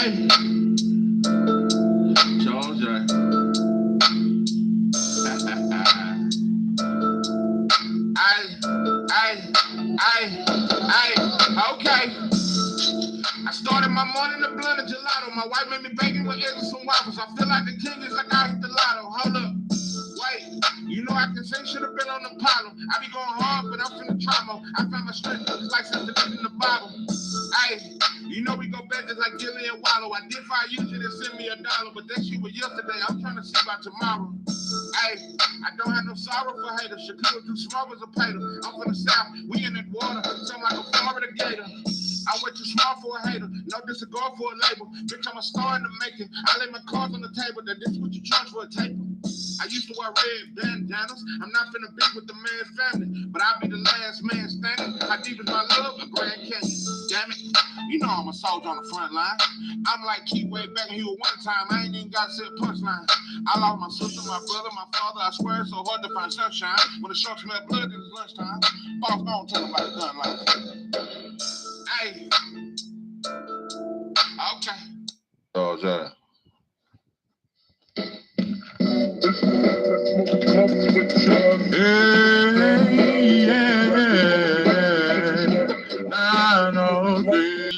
Hey, Georgia. Okay. I started my morning to blend of gelato. My wife made me bacon with eggs and some waffles. I feel like the king is like I hit the lotto. Hold up. Wait. You know I can say should have been on the Apollo. I be going hard, but I'm finna try more. I found my strength, it's like something in the Bible. Hey, you know we go back just like Gilly and Wallow. I did find you to send me $1, but that shit was yesterday. I'm trying to see about tomorrow. Hey, I don't have no sorrow for haters. Shakur too small as a pater. I'm from the south, we in that water, something like a Florida gator. I went too small for a hater, no disregard for a label. Bitch, I'm a star in the making. I lay my cards on the table, that this what you charge for a tape. I used to wear red bandanas. I'm not finna be with the man's family, but I'll be the last man standing. How deep is my love? A Grand Canyon. Damn it. You know I'm a soldier on the front line. I'm like Keith way back in here one time. I ain't even got to say a punchline. I lost my sister, my brother, my father. I swear it's so hard to find sunshine. When the sharks smell blood, it's lunchtime. Boss, don't tell them about the gun life. Hey. Okay. Oh, yeah. I know this.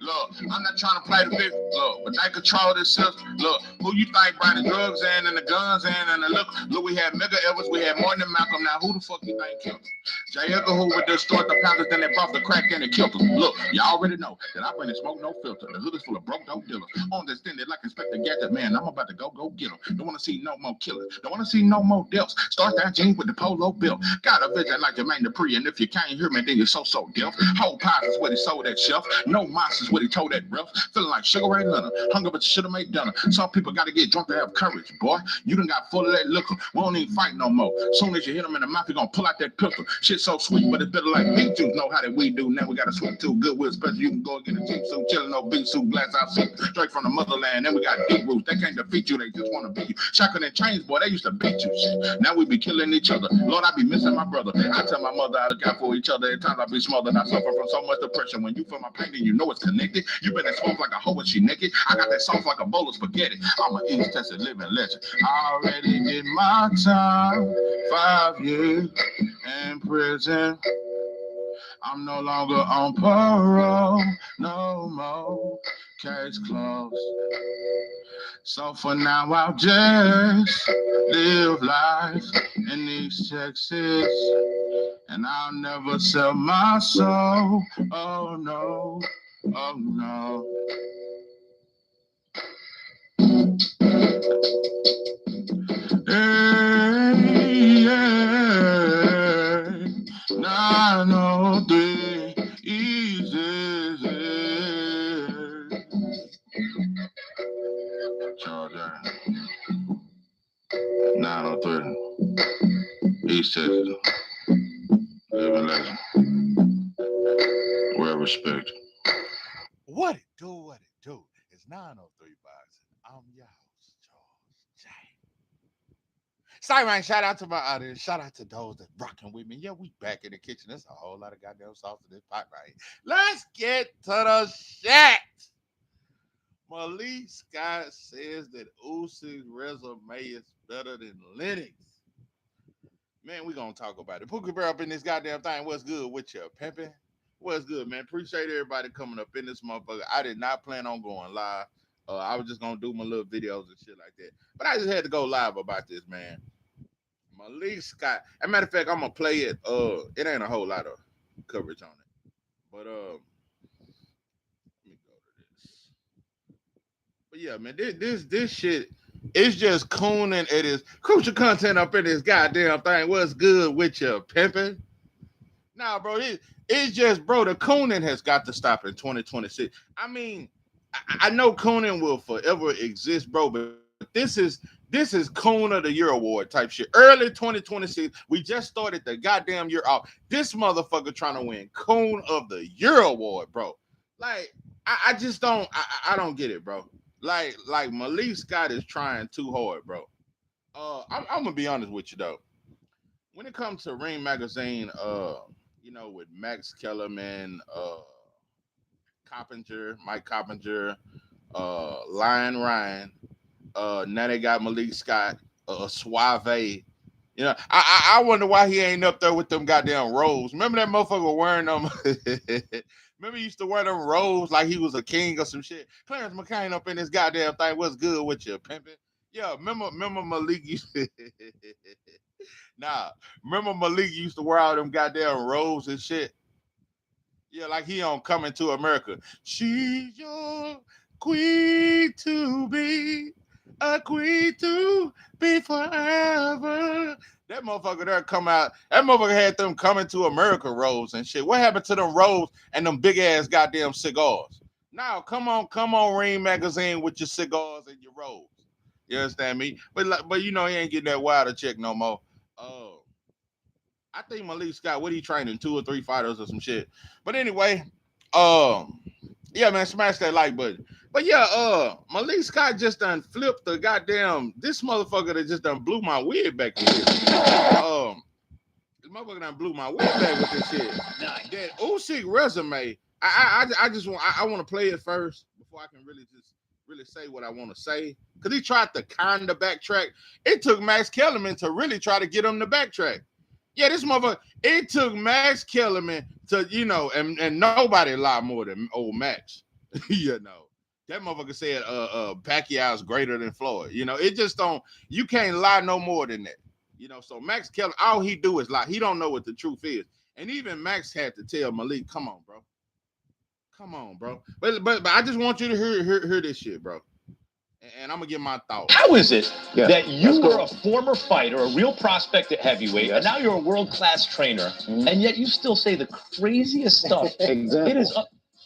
Look, I'm not trying to play the big look, but they control this system. Look, who you think brought the drugs in and the guns in and the look, we had Mega Evans, we had more than Malcolm. Now who the fuck you think killed him? J. Edgar Hoover destroyed the Panthers, then they brought the crack and they killed them. Look, you already know that I bring the smoke, no filter. The hood is full of broke dope dealers. Understand it like Inspector Gadget, man. I'm about to go get them. Don't want to see no more killers. Don't want to see no more deaths. Start that jeans with the polo bill. Got a vision like Jermaine Dupri, and if you can't hear me, then you're so deaf. Whole pies is what he sold that shelf. No monsters what he told that ref. Feeling like Sugar Ray Leonard. Hungry, but you should have made dinner. Some people got to get drunk to have courage, boy. You done got full of that liquor. We don't even fight no more. Soon as you hit them in the mouth, you're gonna pull out that pistol. Shit so sweet, but it's better like beet juice. Know how that we do. Now we got a sweet tooth, good with special. You can go get a cheap suit, chilling no beat suit, glass out suit, straight from the motherland. Then we got deep roots. They can't defeat you. They just want to beat you. Shotgun and chains, boy. They used to beat you. Shit. Now we be killing each other. Lord, I be missing my brother. I tell my mother I look out for each other. At times I be smothered. I suffer from so much depression. When you feel my pain, then you know it's connected. You been exposed like a hoe and she naked. I got that sauce like a bowl of spaghetti. I'm an East Texas living legend. I already did my time. 5 years in prison. I'm no longer on parole. No more. Case closed. So for now I'll just live life in East Texas. And I'll never sell my soul. Oh no. Oh no. Hey, yeah. 903 easy. Georgia. 903 East Texas. Living legend. Well respect. What it do? It's 903 Boxing. I'm your host, George J. Siren, shout out to my audience. Shout out to those that rocking with me. Yeah, we back in the kitchen. There's a whole lot of goddamn sauce in this pot right here. Let's get to the shit. Malik Scott says that Usyk's resume is better than Lennox. Man, we gonna talk about it. Pookie Bear up in this goddamn thing. What's good with you, pimpin'? What's good, man? Appreciate everybody coming up in this motherfucker. I did not plan on going live. I was just gonna do my little videos and shit like that. But I just had to go live about this, man. Malik Scott. As a matter of fact, I'm gonna play it. It ain't a whole lot of coverage on it. But let me go to this. But yeah, man, this shit, it's just cooning. It is crucial content up in this goddamn thing. What's good with you, pimping? Nah, bro, it's just, bro, the cooning has got to stop in 2026. I mean, I know cooning will forever exist, bro, but this is Coon of the Year award type shit. Early 2026, we just started the goddamn year off. This motherfucker trying to win Coon of the Year award, bro. Like, I just don't, I don't get it, bro. Like Malik Scott is trying too hard, bro. I'm gonna be honest with you though. When it comes to Ring Magazine, you know, with Max Kellerman, Mike Coppinger, Lion Ryan. Now they got Malik Scott, Suave. You know, I wonder why he ain't up there with them goddamn robes. Remember that motherfucker wearing them? Remember he used to wear them robes like he was a king or some shit. Clarence McCain up in this goddamn thing. What's good with you, pimping? Yeah, remember Malik used to remember Malik used to wear all them goddamn robes and shit. Yeah, like he on Coming to America. She's your queen to be, a queen to be forever. That motherfucker there come out. That motherfucker had them Coming to America robes and shit. What happened to them robes and them big ass goddamn cigars? Now, come on, Ring Magazine with your cigars and your robes. You understand me? But you know he ain't getting that wilder check no more. I think Malik Scott, what he training 2 or 3 fighters or some shit. But anyway, yeah, man, smash that like button. But yeah, Malik Scott just done flipped the goddamn this motherfucker that just done blew my wig back here. This motherfucker done blew my wig back with this shit. That Usyk resume, I just want to play it first before I can really say what I want to say. Cause he tried to kind of backtrack. It took Max Kellerman to really try to get him to backtrack. Yeah, this motherfucker, it took Max Kellerman to, you know, and nobody lied more than old Max. You know. That motherfucker said Pacquiao's greater than Floyd. You know, it just don't, you can't lie no more than that. You know, so Max Kellerman, all he do is lie. He don't know what the truth is. And even Max had to tell Malik, come on, bro. Come on, bro. But I just want you to hear this shit, bro. And I'm gonna give my thoughts. How is it that you were a former fighter, a real prospect at heavyweight, and now you're a world-class trainer, and yet you still say the craziest stuff? Example. It is.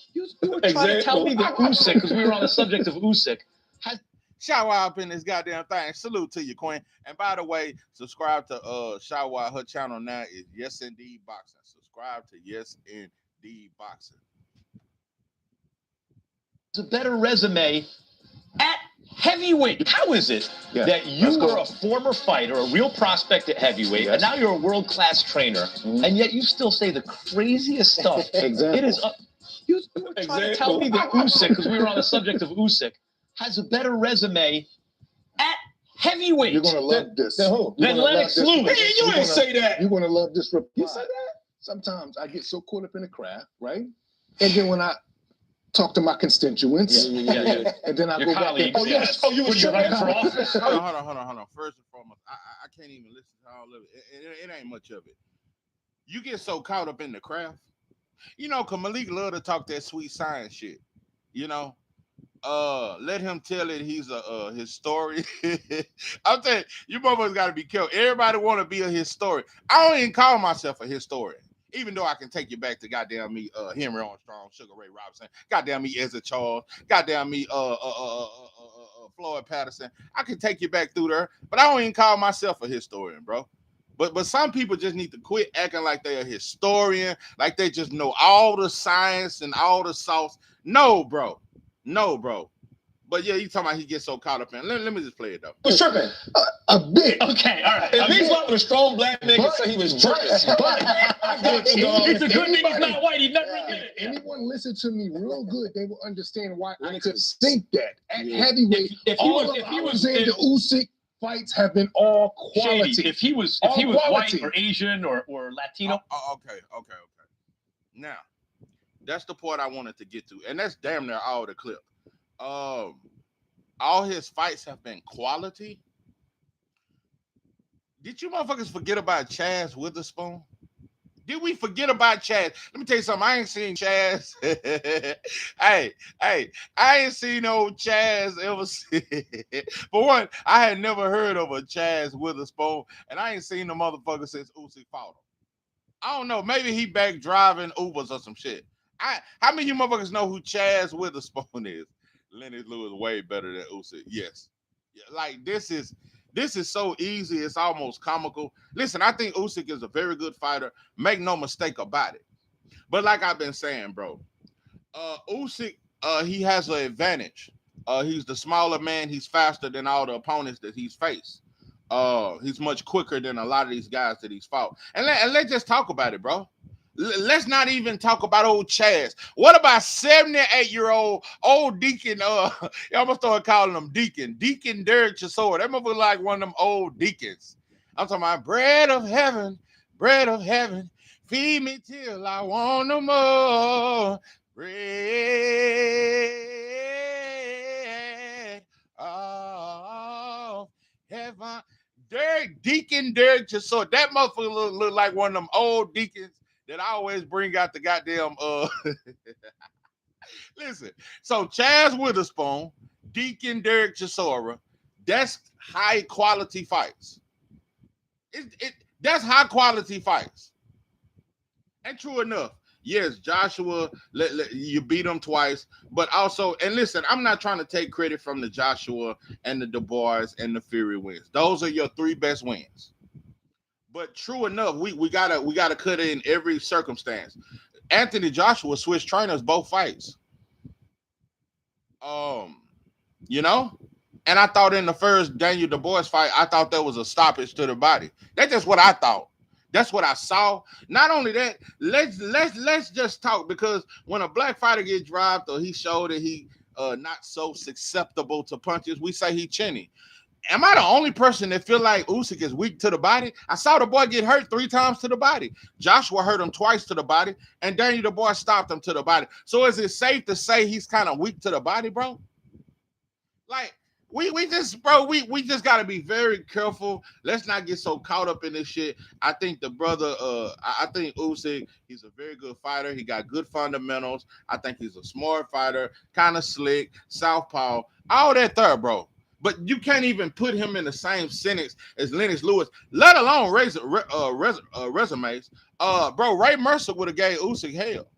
You were trying to tell me that Usyk, because we were on the subject of Usyk, has. Shout out up in this goddamn thing. Salute to you, Queen. And by the way, subscribe to Shout out. Her channel now is Yes Indeed Boxing. Subscribe to Yes Indeed Boxing. A better resume at heavyweight. How is it that you were a former fighter, a real prospect at heavyweight, and now you're a world-class trainer, and yet you still say the craziest stuff? Example. It is. You were trying to tell me that Usyk, because we were on the subject of Usyk, has a better resume at heavyweight. You're gonna love this. Then Lennox Lewis. Hey, you ain't say that. You're gonna love this reply. You said that? Sometimes I get so caught up in the craft, right? And then when I talk to my constituents, and then I Your go colleagues, back and you were running for office. Hold on. First and foremost, I can't even listen to all of it. It ain't much of it. You get so caught up in the craft. You know, cause Malik love to talk that sweet science shit. You know, let him tell it. He's a historian. I'm telling you, motherfuckers got to be careful. Everybody want to be a historian. I don't even call myself a historian, even though I can take you back to goddamn me, Henry Armstrong, Sugar Ray Robinson, goddamn me, Ezra Charles, goddamn me, Floyd Patterson. I can take you back through there, but I don't even call myself a historian, bro. But some people just need to quit acting like they're a historian, like they just know all the science and all the sauce. No, bro. But yeah, you talking about he gets so caught up in. Let me just play it though. he was tripping a bit. Okay, all right. If he's not with a strong black nigga, say he was tripping. It's a good thing he's not white. He never admitted it. Anyone listen to me real good, they will understand why I could think that at heavyweight. If he was in the Usyk fights have been all quality. Shady. If he was white or Asian or Latino. Okay. Now, that's the part I wanted to get to, and that's damn near all the clip. All his fights have been quality. Did you motherfuckers forget about Chaz Witherspoon? Did we forget about Chaz? Let me tell you something. I ain't seen Chaz. hey, I ain't seen no Chaz ever. For one, I had never heard of a Chaz Witherspoon, and I ain't seen the motherfucker since Usyk fought him. I don't know. Maybe he back driving Ubers or some shit. How many of you motherfuckers know who Chaz Witherspoon is? Lennox Lewis way better than Usyk. Yes. Like this is so easy, it's almost comical. Listen, I think Usyk is a very good fighter. Make no mistake about it. But like I've been saying, bro, Usyk, he has an advantage. He's the smaller man. He's faster than all the opponents that he's faced. He's much quicker than a lot of these guys that he's fought. And let's just talk about it, bro. Let's not even talk about old Chaz. What about 78-year-old old Deacon? I almost started calling him Deacon Derek Chisora. That motherfucker like one of them old deacons. I'm talking about bread of heaven, feed me till I want no more. Bread of heaven. Deacon Derek Chisora. That motherfucker look like one of them old deacons that I always bring out the goddamn listen. So Chaz Witherspoon, Deacon Derek Chisora, that's high quality fights. That's high quality fights. And true enough, yes, Joshua, you beat him twice, but also, and listen, I'm not trying to take credit from the Joshua and the Dubois and the Fury wins. Those are your 3 best wins. But true enough, we gotta cut in every circumstance. Anthony Joshua switched trainers both fights. You know, and I thought in the first Daniel Dubois fight, I thought there was a stoppage to the body. That's just what I thought. That's what I saw. Not only that, let's just talk, because when a black fighter gets dropped or he showed that he not so susceptible to punches, we say he chinny. Am I the only person that feel like Usyk is weak to the body? I saw the boy get hurt 3 times to the body. Joshua hurt him twice to the body, and Daniel Dubois stopped him to the body. So is it safe to say he's kind of weak to the body, bro? Like, we just gotta be very careful. Let's not get so caught up in this shit. I think the brother, I think Usyk, he's a very good fighter. He got good fundamentals. I think he's a smart fighter, kind of slick, southpaw, all that there, bro. But you can't even put him in the same sentence as Lennox Lewis, let alone resumes. Bro, Ray Mercer would have gave Usyk hell.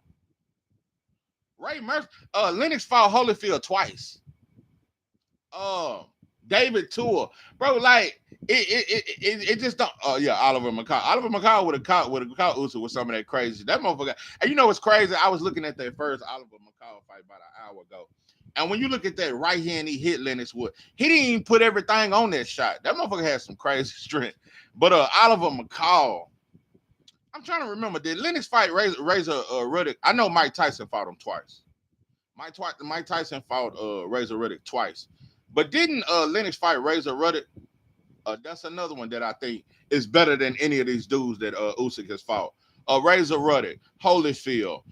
Ray Mercer, Lennox fought Holyfield twice. David Tour, bro, like it just don't. Oh yeah, Oliver McCall would have caught Usyk with some of that crazy. That motherfucker. And you know what's crazy? I was looking at that first Oliver McCall fight about an hour ago. And when you look at that right hand he hit Lennox with, he didn't even put everything on that shot. That motherfucker had some crazy strength. But Oliver McCall, I'm trying to remember, did Lennox fight Razor Ruddock? I know Mike Tyson fought him twice. Mike Tyson fought Razor Ruddock twice. But didn't Lennox fight Razor Ruddock? That's another one that I think is better than any of these dudes that Usyk has fought. Razor Ruddock, Holyfield,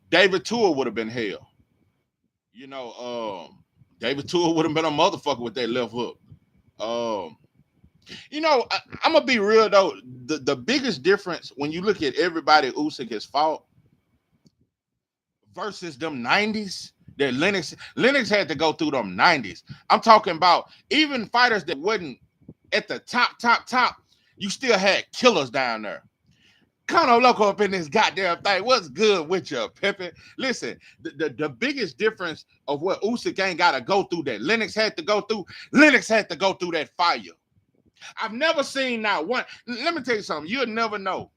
David Tour would have been hell. You know, David Tour would have been a motherfucker with that left hook. You know, I'm gonna be real though. The biggest difference when you look at everybody Usyk has fought versus them 90s, that Lennox had to go through them 90s. I'm talking about even fighters that wasn't at the top. You still had killers down there. Kind of loco up in this goddamn thing. What's good with you, Pepe? Listen, the biggest difference of what Usyk ain't got to go through that Lennox had to go through, Lennox had to go through that fire. I've never seen not one. Let me tell you something. You'll never know.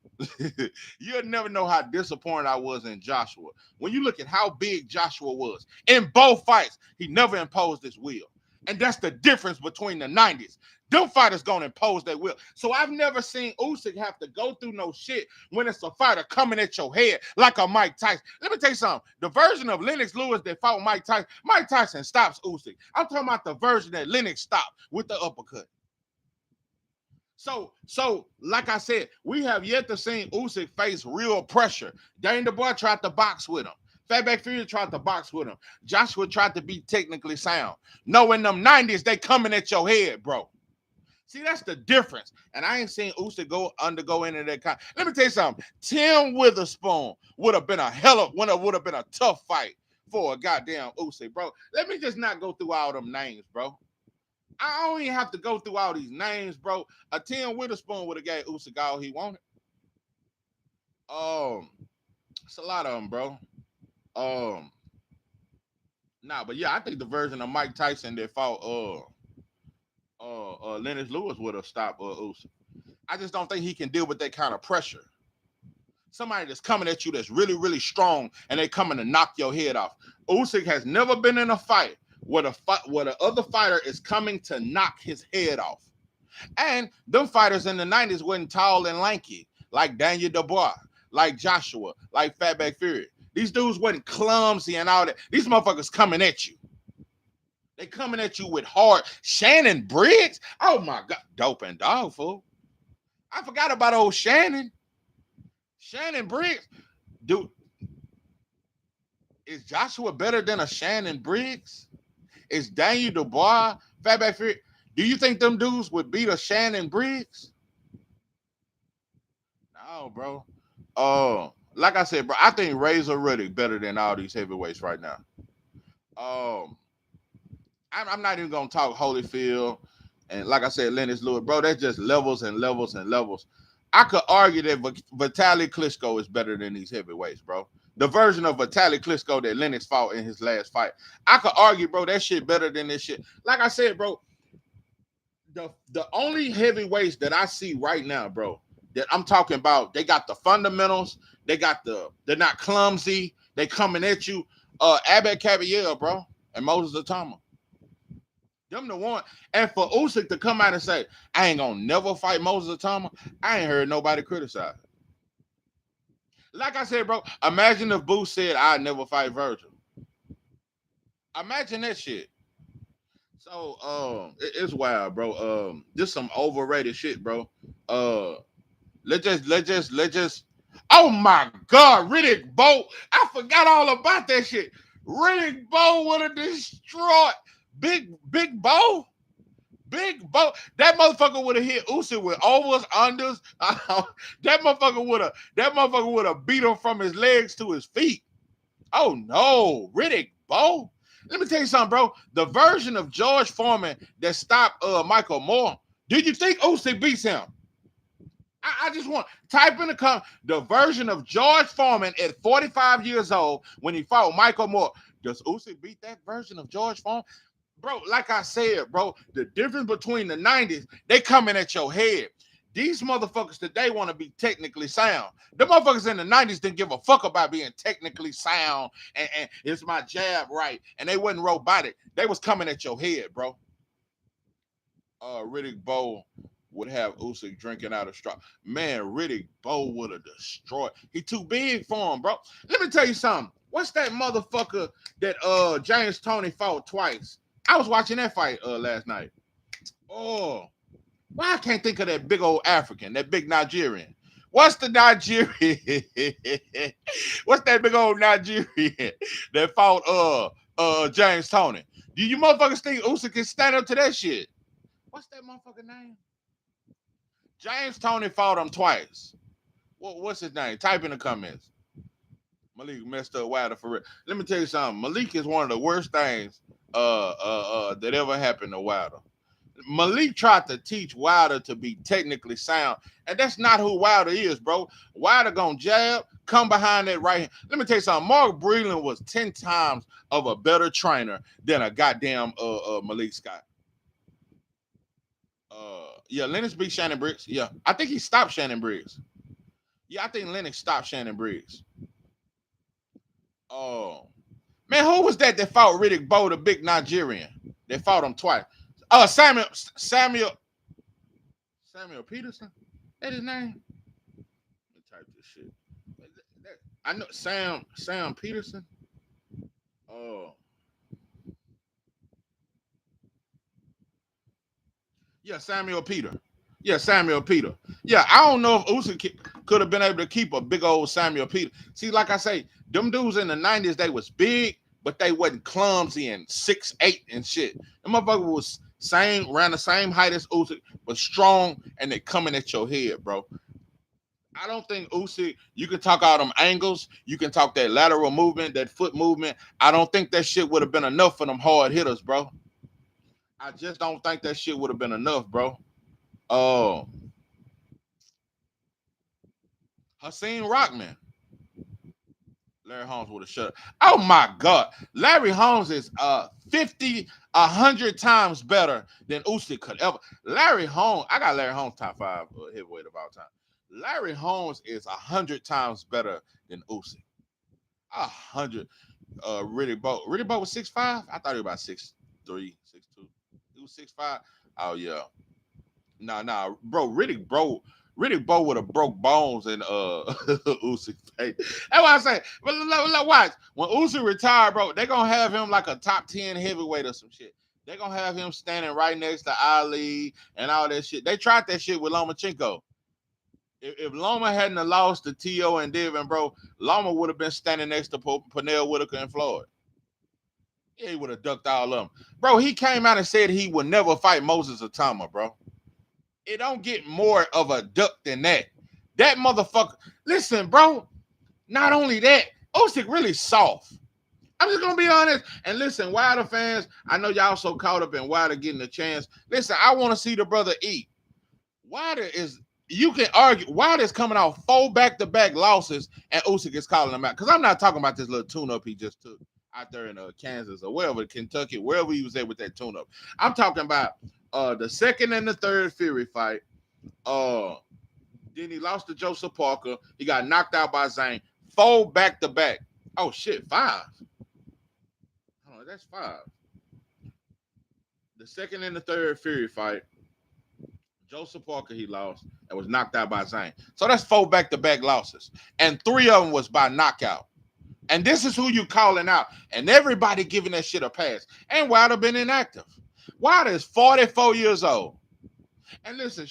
You'll never know how disappointed I was in Joshua. When you look at how big Joshua was in both fights, he never imposed his will. And that's the difference between the 90s. Them fighters gonna impose their will. So I've never seen Usyk have to go through no shit when it's a fighter coming at your head like a Mike Tyson. Let me tell you something. The version of Lennox Lewis that fought Mike Tyson stops Usyk. I'm talking about the version that Lennox stopped with the uppercut. So, like I said, we have yet to see Usyk face real pressure. Daniel Dubois tried to box with him. Fatback Fury tried to box with him. Joshua tried to be technically sound. No, in them 90s, they coming at your head, bro. See, that's the difference. And I ain't seen Usyk undergo into that kind. Let me tell you something. Tim Witherspoon would have been would have been a tough fight for a goddamn Usyk, bro. Let me just not go through all them names, bro. I don't even have to go through all these names, bro. A Tim Witherspoon would have gave Usyk all he wanted. It's a lot of them, bro. But yeah, I think the version of Mike Tyson that fought Lennox Lewis would have stopped Usyk. I just don't think he can deal with that kind of pressure. Somebody that's coming at you that's really, really strong and they coming to knock your head off. Usyk has never been in a fight where the other fighter is coming to knock his head off. And them fighters in the 90s wasn't tall and lanky like Daniel Dubois, like Joshua, like Fatback Fury. These dudes wasn't clumsy and all that. These motherfuckers coming at you. They coming at you with hard. Shannon Briggs? Oh my God. Dope and dog, fool. I forgot about old Shannon. Shannon Briggs. Dude, is Joshua better than a Shannon Briggs? Is Daniel Dubois, Fatback Fury? Do you think them dudes would beat a Shannon Briggs? No, bro. Like I said, bro, I think Razor Riddick better than all these heavyweights right now. I'm not even gonna talk Holyfield and like I said, Lennox Lewis, bro. That's just levels and levels and levels. I could argue that Vitaly Klitschko is better than these heavyweights, bro. The version of Vitaly Klitschko that Lennox fought in his last fight, I could argue, bro, that shit better than this shit. Like I said, bro, the only heavyweights that I see right now, bro, that I'm talking about, they got the fundamentals, they're not clumsy, they coming at you. Abed Caballero, bro, and Moses Atama. Them the one. And for Usyk to come out and say, I ain't gonna never fight Moses Atama, I ain't heard nobody criticize. Like I said, bro, imagine if Boo said I'd never fight Virgil. Imagine that shit. So it's wild, bro. Just some overrated shit, bro. Let's just oh my God, Riddick Bowe. I forgot all about that shit. Riddick Bowe would have destroyed Big Bowe. Big Bowe. That motherfucker would have hit Usyk with overs, unders. That motherfucker would have beat him from his legs to his feet. Oh no, Riddick Bowe. Let me tell you something, bro. The version of George Foreman that stopped Michael Moore. Did you think Usyk beats him? I just want type in the comment the version of George Foreman at 45 years old when he fought Michael Moore. Does Usyk beat that version of George Foreman? Bro, like I said, bro, the difference between the 90s, they coming at your head. These motherfuckers today want to be technically sound. The motherfuckers in the 90s didn't give a fuck about being technically sound and it's my jab right. And they wasn't robotic. They was coming at your head, bro. Riddick Bowe would have Usyk drinking out of straw. Man, Riddick Bowe would have destroyed. He too big for him, bro. Let me tell you something. What's that motherfucker that James Toney fought twice? I was watching that fight last night. Oh, why I can't think of that big old African, that big Nigerian. What's the Nigerian? What's that big old Nigerian that fought James Toney? Do you motherfuckers think Usyk can stand up to that shit? What's that motherfucker name? James Toney fought him twice. What's his name? Type in the comments. Malik messed up Wilder for real. Let me tell you something. Malik is one of the worst things that ever happened to Wilder. Malik tried to teach Wilder to be technically sound, and that's not who Wilder is, bro. Wilder gonna jab, come behind that right hand. Let me tell you something. Mark Breland was 10 times of a better trainer than a goddamn Malik Scott. Yeah, Lennox beat Shannon Briggs. Yeah, I think he stopped Shannon Briggs. Yeah, I think Lennox stopped Shannon Briggs. Oh, man, who was that fought Riddick Bowe, the big Nigerian? They fought him twice. Samuel Peterson. That his name? Let me type this shit. I know Sam Peterson. Oh. Yeah, Samuel Peter. Yeah, I don't know if Usyk could have been able to keep a big old Samuel Peter. See, like I say, them dudes in the 90s, they was big, but they wasn't clumsy and 6'8" and shit. The motherfucker was around the same height as Usyk, but strong, and they coming at your head, bro. I don't think Usyk, you can talk all them angles, you can talk that lateral movement, that foot movement. I don't think that shit would have been enough for them hard hitters, bro. I just don't think that shit would have been enough, bro. Oh. Hakeem Rockman. Larry Holmes would have shut up. Oh my God. Larry Holmes is 100 times better than Usyk could ever. Larry Holmes, I got Larry Holmes top 5 heavyweight of all time. Larry Holmes is 100 times better than Usyk. 100. Riddick Bowe was 6'5". I thought he was about 6'3", 6'2". He was 6'5". Oh yeah. Nah, bro. Riddick Bowe Really, Bo would have broke bones in Usyk's face. That's why I say, but look, watch. When Usyk retired, bro, they're gonna have him like a top 10 heavyweight or some shit. They're gonna have him standing right next to Ali and all that shit. They tried that shit with Lomachenko. If Loma hadn't have lost to T.O. and Devin, bro, Loma would have been standing next to Pernell Whitaker and Floyd. Yeah, he would have ducked all of them. Bro, he came out and said he would never fight Moses Atama, bro. It don't get more of a duck than that. That motherfucker. Listen, bro. Not only that, Usyk really soft. I'm just gonna be honest. And listen, Wilder fans, I know y'all so caught up in Wilder getting a chance. Listen, I want to see the brother eat. Wilder is. You can argue Wilder's coming off 4 back-to-back losses, and Usyk is calling him out. Because I'm not talking about this little tune-up he just took out there in Kansas or wherever, Kentucky, wherever he was at with that tune-up. I'm talking about the second and the third Fury fight. Then he lost to Joseph Parker. He got knocked out by Zane. 4 back-to-back. Oh, shit, 5. Oh, that's 5. The second and the third Fury fight. Joseph Parker, he lost and was knocked out by Zane. So that's 4 back-to-back losses. And 3 of them was by knockout. And this is who you calling out. And everybody giving that shit a pass. And Wilder been inactive. Wilder is 44 years old. And listen,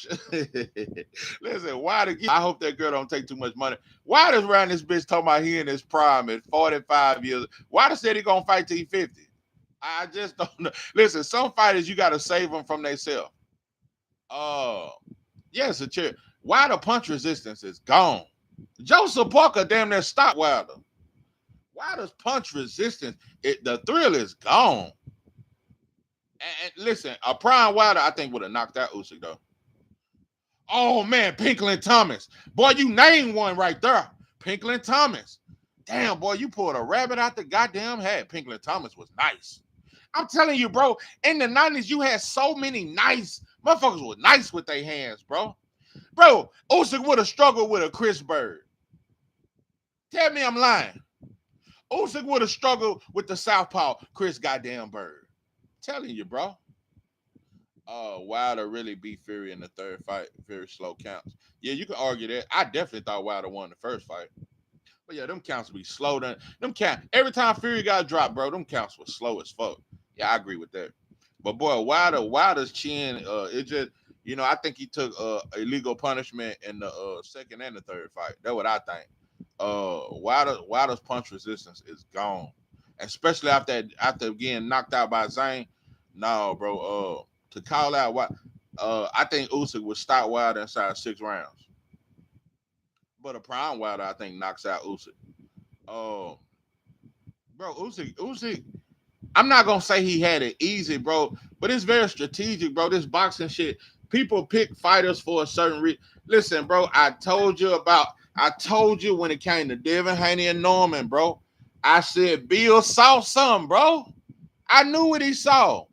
Wilder, I hope that girl don't take too much money. Wilder's around this bitch talking about he in his prime at 45 years. Wilder said he gonna fight till he 50. I just don't know. Listen, some fighters, you got to save them from themselves. Yes, a chair. Wilder punch resistance is gone. Joseph Parker damn near stopped Wilder. Wilder's punch resistance, the thrill is gone. And listen, a prime Wilder, I think, would have knocked out Usyk though. Oh man, Pinklin Thomas. Boy, you named one right there. Pinklin Thomas. Damn, boy, you pulled a rabbit out the goddamn hat. Pinklin Thomas was nice. I'm telling you, bro, in the 90s, you had so many nice motherfuckers were nice with their hands, bro. Bro, Usyk would have struggled with a Chris Bird. Tell me I'm lying. Usyk would have struggled with the southpaw Chris goddamn Bird. Telling you, bro. Wilder really beat Fury in the third fight. Very slow counts. Yeah, you can argue that. I definitely thought Wilder won the first fight. But yeah, them counts be slow. Every time Fury got dropped, bro, them counts were slow as fuck. Yeah, I agree with that. But boy, Wilder's chin, it just, I think he took illegal punishment in the second and the third fight. That's what I think. Wilder's punch resistance is gone, especially after getting knocked out by Zane. No, bro. To call out I think Usyk would stop Wilder inside 6 rounds. But a prime Wilder, I think, knocks out Usyk. Bro, Usyk. I'm not gonna say he had it easy, bro, but it's very strategic, bro. This boxing shit, people pick fighters for a certain reason. Listen, bro, I told you when it came to Devin Haney and Norman, bro. I said Bill saw something, bro. I knew what he saw.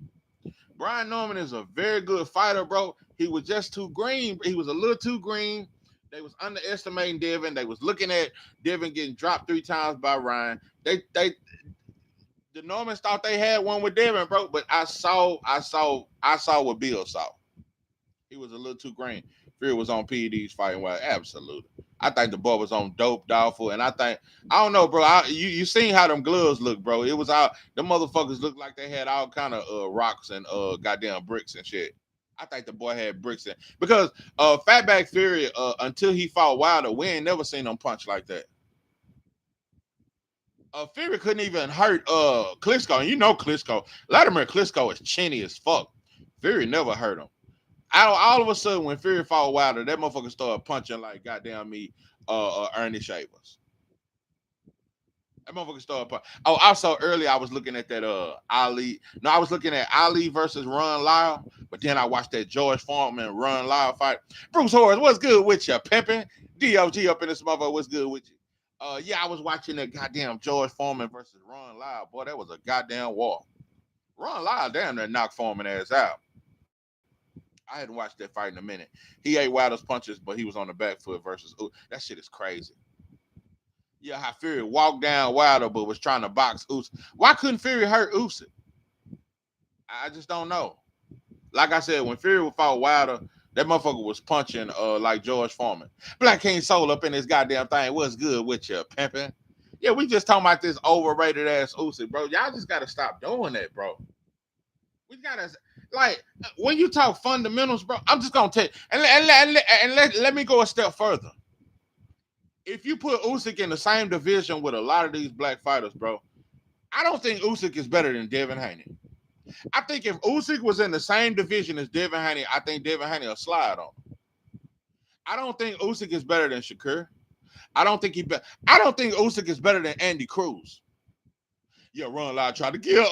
Brian Norman is a very good fighter, bro. He was just too green. He was a little too green. They was underestimating Devin. They was looking at Devin getting dropped 3 times by Ryan. The Normans thought they had one with Devin, bro, but I saw what Bill saw. He was a little too green. Fury was on PEDs fighting well. Absolutely. I think the boy was on dope, doubtful, and I don't know, bro. You seen how them gloves look, bro. It was out. Them motherfuckers looked like they had all kind of rocks and goddamn bricks and shit. I think the boy had bricks in because Fatback Fury until he fought Wilder, we ain't never seen him punch like that. Fury couldn't even hurt Klitschko. And you know Klitschko. Vladimir Klitschko is chinny as fuck. Fury never hurt him. All of a sudden, when Fury fought Wilder, that motherfucker started punching like goddamn me, Ernie Shavers. That motherfucker started punching. Oh, also earlier I was looking at that Ali. No, I was looking at Ali versus Ron Lyle, but then I watched that George Foreman Ron Lyle fight. Bruce Horace, what's good with you, pimping? DOG up in this motherfucker, what's good with you? Yeah, I was watching that goddamn George Foreman versus Ron Lyle. Boy, that was a goddamn war. Ron Lyle damn near knocked Foreman ass out. I hadn't watched that fight in a minute. He ate Wilder's punches, but he was on the back foot versus that shit is crazy. Yeah, how Fury walked down Wilder but was trying to box Usyk. Why couldn't Fury hurt Usyk? I just don't know. Like I said, when Fury fought Wilder, That motherfucker was punching like George Foreman. Black King Soul up in this goddamn thing. What's good with you, pimping? Yeah, we just talking about this overrated ass Usyk, bro. Y'all just gotta stop doing that, bro. We gotta like when you talk fundamentals, bro. I'm just gonna tell you, and let me go a step further. If you put Usyk in the same division with a lot of these black fighters, bro, I don't think Usyk is better than Devin Haney. I think if Usyk was in the same division as Devin Haney, I think Devin Haney will slide on him. I don't think Usyk is better than Shakur. I don't think Usyk is better than Andy Cruz. Yeah, Ron Lyle tried to kill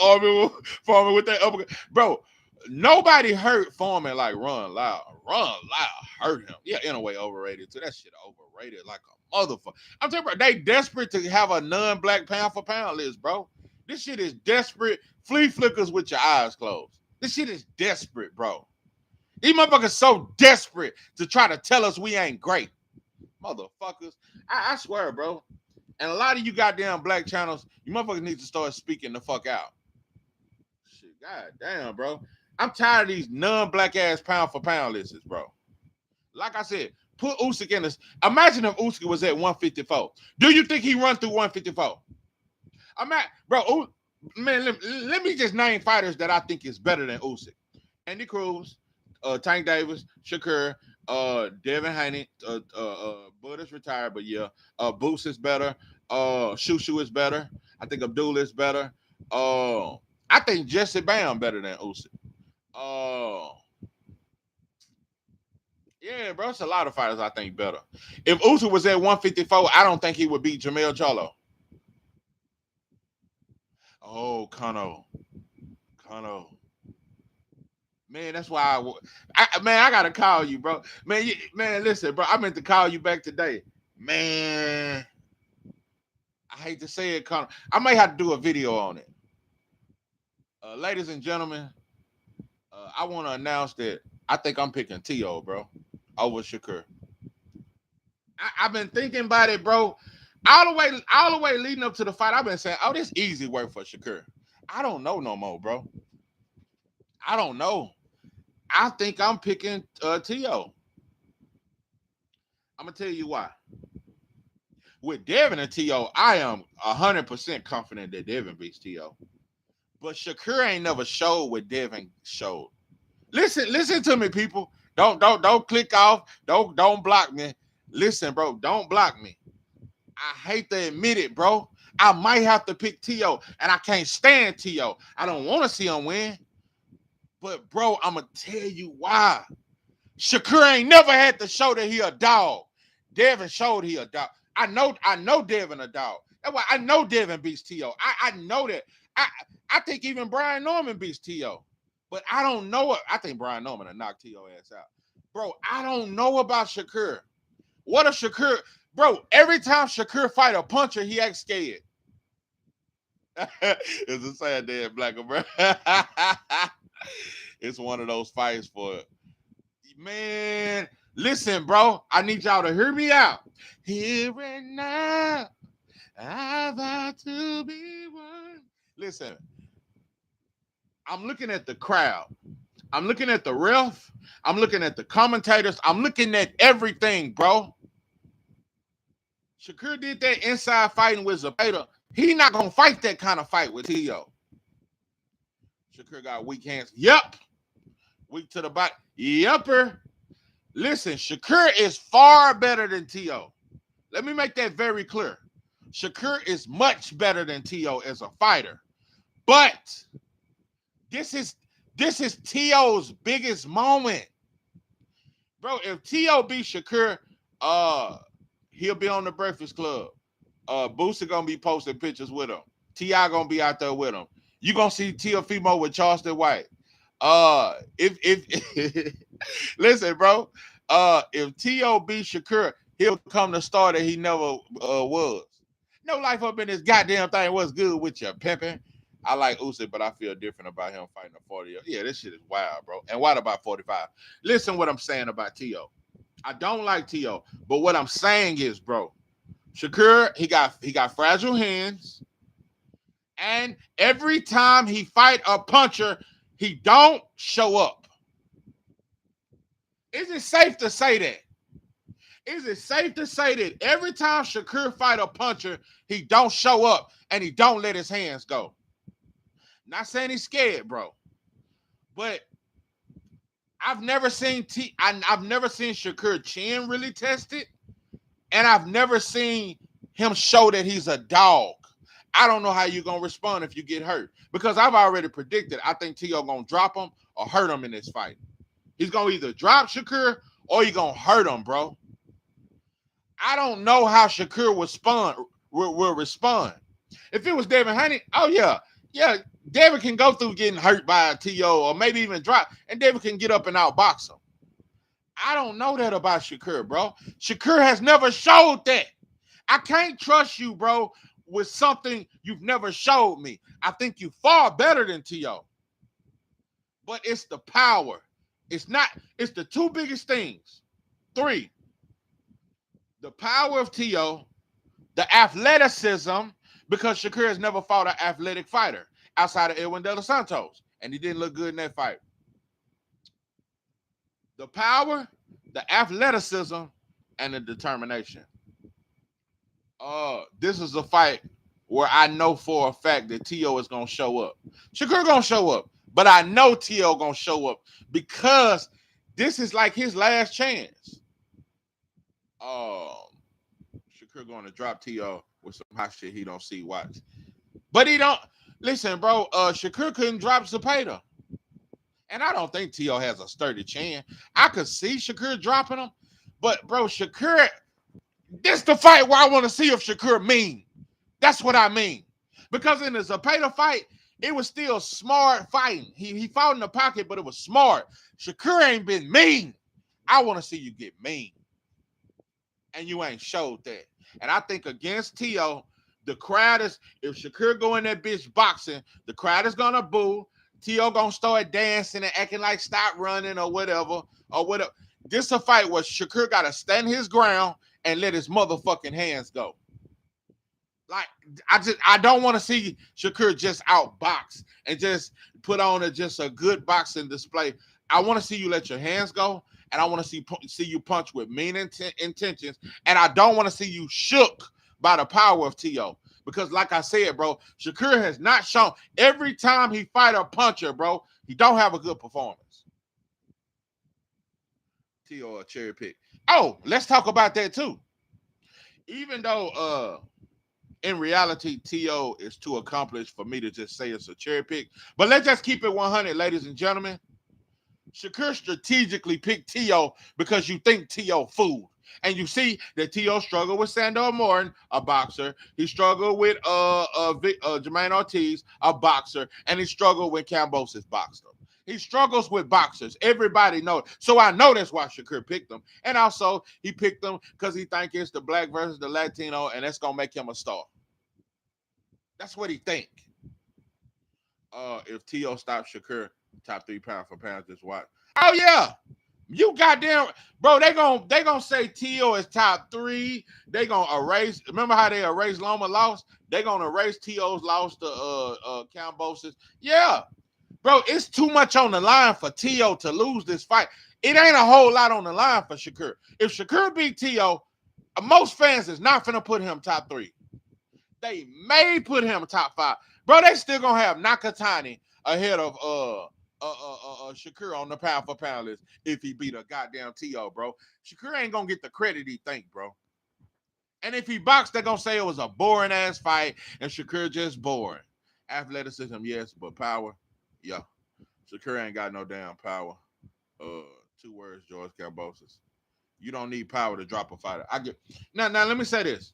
Foreman with that uppercut. Bro, nobody hurt Foreman like Ron Lyle. Ron Lyle hurt him. Yeah, in a way, overrated too. That shit overrated like a motherfucker. I'm telling you, bro, they desperate to have a non-black pound for pound list, bro. This shit is desperate. Flea flickers with your eyes closed. This shit is desperate, bro. These motherfuckers so desperate to try to tell us we ain't great. Motherfuckers. I swear, bro. And a lot of you goddamn black channels, you motherfuckers need to start speaking the fuck out. Shit, goddamn, bro. I'm tired of these non-black ass pound for pound lists, bro. Like I said, put Usyk in this. Imagine if Usyk was at 154. Do you think he run through 154? Bro, man, let me just name fighters that I think is better than Usyk. Andy Cruz, Tank Davis, Shakur, Devin Haney, Bud is retired, but yeah, Boots is better. Shushu is better. I think Abdullah is better. I think Jesse Bam better than Usyk. Yeah, bro, it's a lot of fighters I think better. If Usyk was at 154, I don't think he would beat Jamel Charlo. Oh, Kano. Man, that's why I gotta call you, bro. Man, listen, bro. I meant to call you back today. Man, I hate to say it, Connor. I may have to do a video on it. Ladies and gentlemen, I want to announce that I think I'm picking T.O., bro, over Shakur. I've been thinking about it, bro. All the way leading up to the fight, I've been saying, oh, this easy work for Shakur. I don't know no more, bro. I don't know. I think I'm picking T.O. I'm going to tell you why. With Devin and T.O., I am 100% confident that Devin beats T.O. But Shakur ain't never showed what Devin showed. Listen to me, people. Don't click off. Don't block me. Listen, bro, don't block me. I hate to admit it, bro. I might have to pick T.O., and I can't stand T.O. I don't want to see him win. But, bro, I'm going to tell you why. Shakur ain't never had to show that he a dog. Devin showed he a dog. I know Devin a dog. That's why I know Devin beats T.O. I know that. I think even Brian Norman beats T.O. But I don't know it. I think Brian Norman will knock T.O. ass out. Bro, I don't know about Shakur. What if Shakur... Bro, every time Shakur fight a puncher, he acts scared. It's a sad day in black, bro. It's one of those fights for... Man, listen, bro. I need y'all to hear me out. Here and now, I vow to be one. Listen, I'm looking at the crowd. I'm looking at the ref. I'm looking at the commentators. I'm looking at everything, bro. Shakur did that inside fighting with Zapata. He not going to fight that kind of fight with T.O. Shakur got weak hands. Yep. Weak to the body. Yepper. Listen, Shakur is far better than T.O. Let me make that very clear. Shakur is much better than T.O. as a fighter. But this is T.O.'s biggest moment. Bro, if T.O. beats Shakur, he'll be on the Breakfast Club. Booster gonna be posting pictures with him. T.I. gonna be out there with him. You gonna see Teofimo with Charleston White. If listen, bro, if T.O. beats Shakur, he'll come the star that he never was. No life up in this goddamn thing. What's good with you, pimping? I like Usyk, but I feel different about him fighting a 40. Yeah, this shit is wild, bro. And what about 45? Listen what I'm saying about T.O. I don't like T.O., but what I'm saying is, bro, Shakur, he got fragile hands, and every time he fight a puncher, he don't show up. Is it safe to say that? Is it safe to say that every time Shakur fight a puncher, he don't show up and he don't let his hands go? Not saying he's scared, bro, but I've never seen I've never seen Shakur chin really tested, and I've never seen him show that he's a dog. I don't know how you're gonna respond if you get hurt, because I've already predicted I think T.O. gonna drop him or hurt him in this fight. He's gonna either drop Shakur or he's gonna hurt him, bro. I don't know how Shakur will respond. If it was Devin Haney, oh yeah, Devin can go through getting hurt by a T.O. or maybe even drop, and Devin can get up and outbox him. I don't know that about Shakur, bro. Shakur has never showed that. I can't trust you, bro, with something you've never showed me. I think you far better than T.O. But it's the power. It's the two biggest things. 3, the power of T.O., the athleticism, because Shakur has never fought an athletic fighter outside of Edwin De Los Santos, and he didn't look good in that fight. The power, the athleticism, and the determination. This is a fight where I know for a fact that T.O. is going to show up. Shakur going to show up, but I know T.O. going to show up because this is like his last chance. Shakur going to drop T.O. with some hot shit he don't see. Watch. But he don't. Listen, bro, Shakur couldn't drop Zepeda. And I don't think T.O. has a sturdy chin. I could see Shakur dropping him. But, bro, Shakur, this the fight where I want to see if Shakur mean. That's what I mean. Because in the Zepeda fight, it was still smart fighting. He fought in the pocket, but it was smart. Shakur ain't been mean. I want to see you get mean. And you ain't showed that. And I think against T.O., the crowd is, if Shakur go in that bitch boxing, the crowd is going to boo. T.O. going to start dancing and acting like stop running or whatever. This is a fight where Shakur got to stand his ground and let his motherfucking hands go. Like, I don't want to see Shakur just outbox and just put on just a good boxing display. I want to see you let your hands go, and I want to see you punch with mean intentions, and I don't want to see you shook by the power of T.O. Because like I said, bro, Shakur has not shown every time he fight a puncher, bro, he don't have a good performance. T.O. a cherry pick. Oh, let's talk about that too. Even though in reality, T.O. is too accomplished for me to just say it's a cherry pick. But let's just keep it 100, ladies and gentlemen. Shakur strategically picked T.O. because you think T.O. fooled. And you see that T.O. struggled with Sandor Morton, a boxer. He struggled with Jermaine Ortiz, a boxer. And he struggled when Kambosos boxed him. He struggles with boxers. Everybody knows. So I know that's why Shakur picked him. And also, he picked him because he thinks it's the black versus the Latino, and that's going to make him a star. That's what he think. If T.O. stops Shakur, top 3 pound for pound, just watch. Oh, yeah. You goddamn, bro, they gonna say T.O. is top 3. They gonna erase, remember how they erased Loma loss? They gonna erase T.O.'s loss to Kambosos. Yeah. Bro, it's too much on the line for T.O. to lose this fight. It ain't a whole lot on the line for Shakur. If Shakur beat T.O., most fans is not finna put him top 3. They may put him top 5. Bro, they still gonna have Nakatani ahead of Shakur on the pound for pound list if he beat a goddamn T.O., bro. Shakur ain't gonna get the credit he think, bro. And if he boxed, they're gonna say it was a boring ass fight and Shakur just boring. Athleticism, yes, but power, yeah. Shakur ain't got no damn power. 2 words, George Kambosos. You don't need power to drop a fighter. Now let me say this.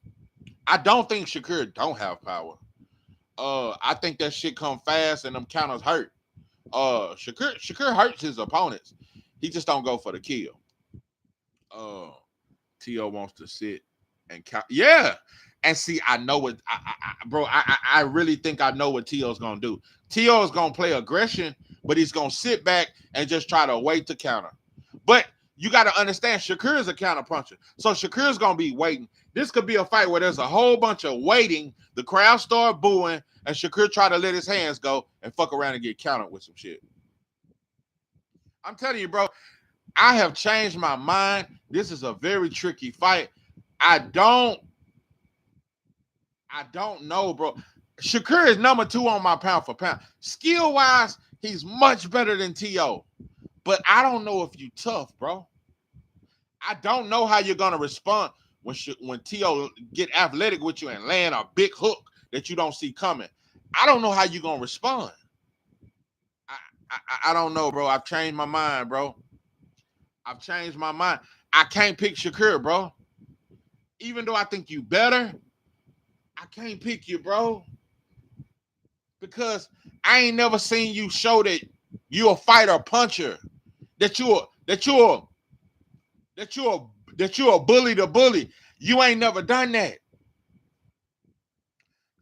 I don't think Shakur don't have power. I think that shit come fast and them counters hurt. Shakur hurts his opponents. He just don't go for the kill. T.O. wants to sit and count. Yeah. And see, I know what, I really think I know what T.O.'s going to do. T.O. is going to play aggression, but he's going to sit back and just try to wait to counter. But you got to understand, Shakur is a counter puncher. So Shakur is going to be waiting. This could be a fight where there's a whole bunch of waiting. The crowd start booing, and Shakur try to let his hands go and fuck around and get countered with some shit. I'm telling you, bro, I have changed my mind. This is a very tricky fight. I don't know, bro. Shakur is number 2 on my pound for pound. Skill-wise, he's much better than T.O. But I don't know if you tough, bro. I don't know how you're gonna respond when T.O. get athletic with you and land a big hook that you don't see coming. I don't know how you're gonna respond. I don't know, bro. I've changed my mind, bro. I've changed my mind. I can't pick Shakur, bro. Even though I think you better, I can't pick you, bro. Because I ain't never seen you show that you're a fighter, puncher, that you're a bully to bully. You ain't never done that.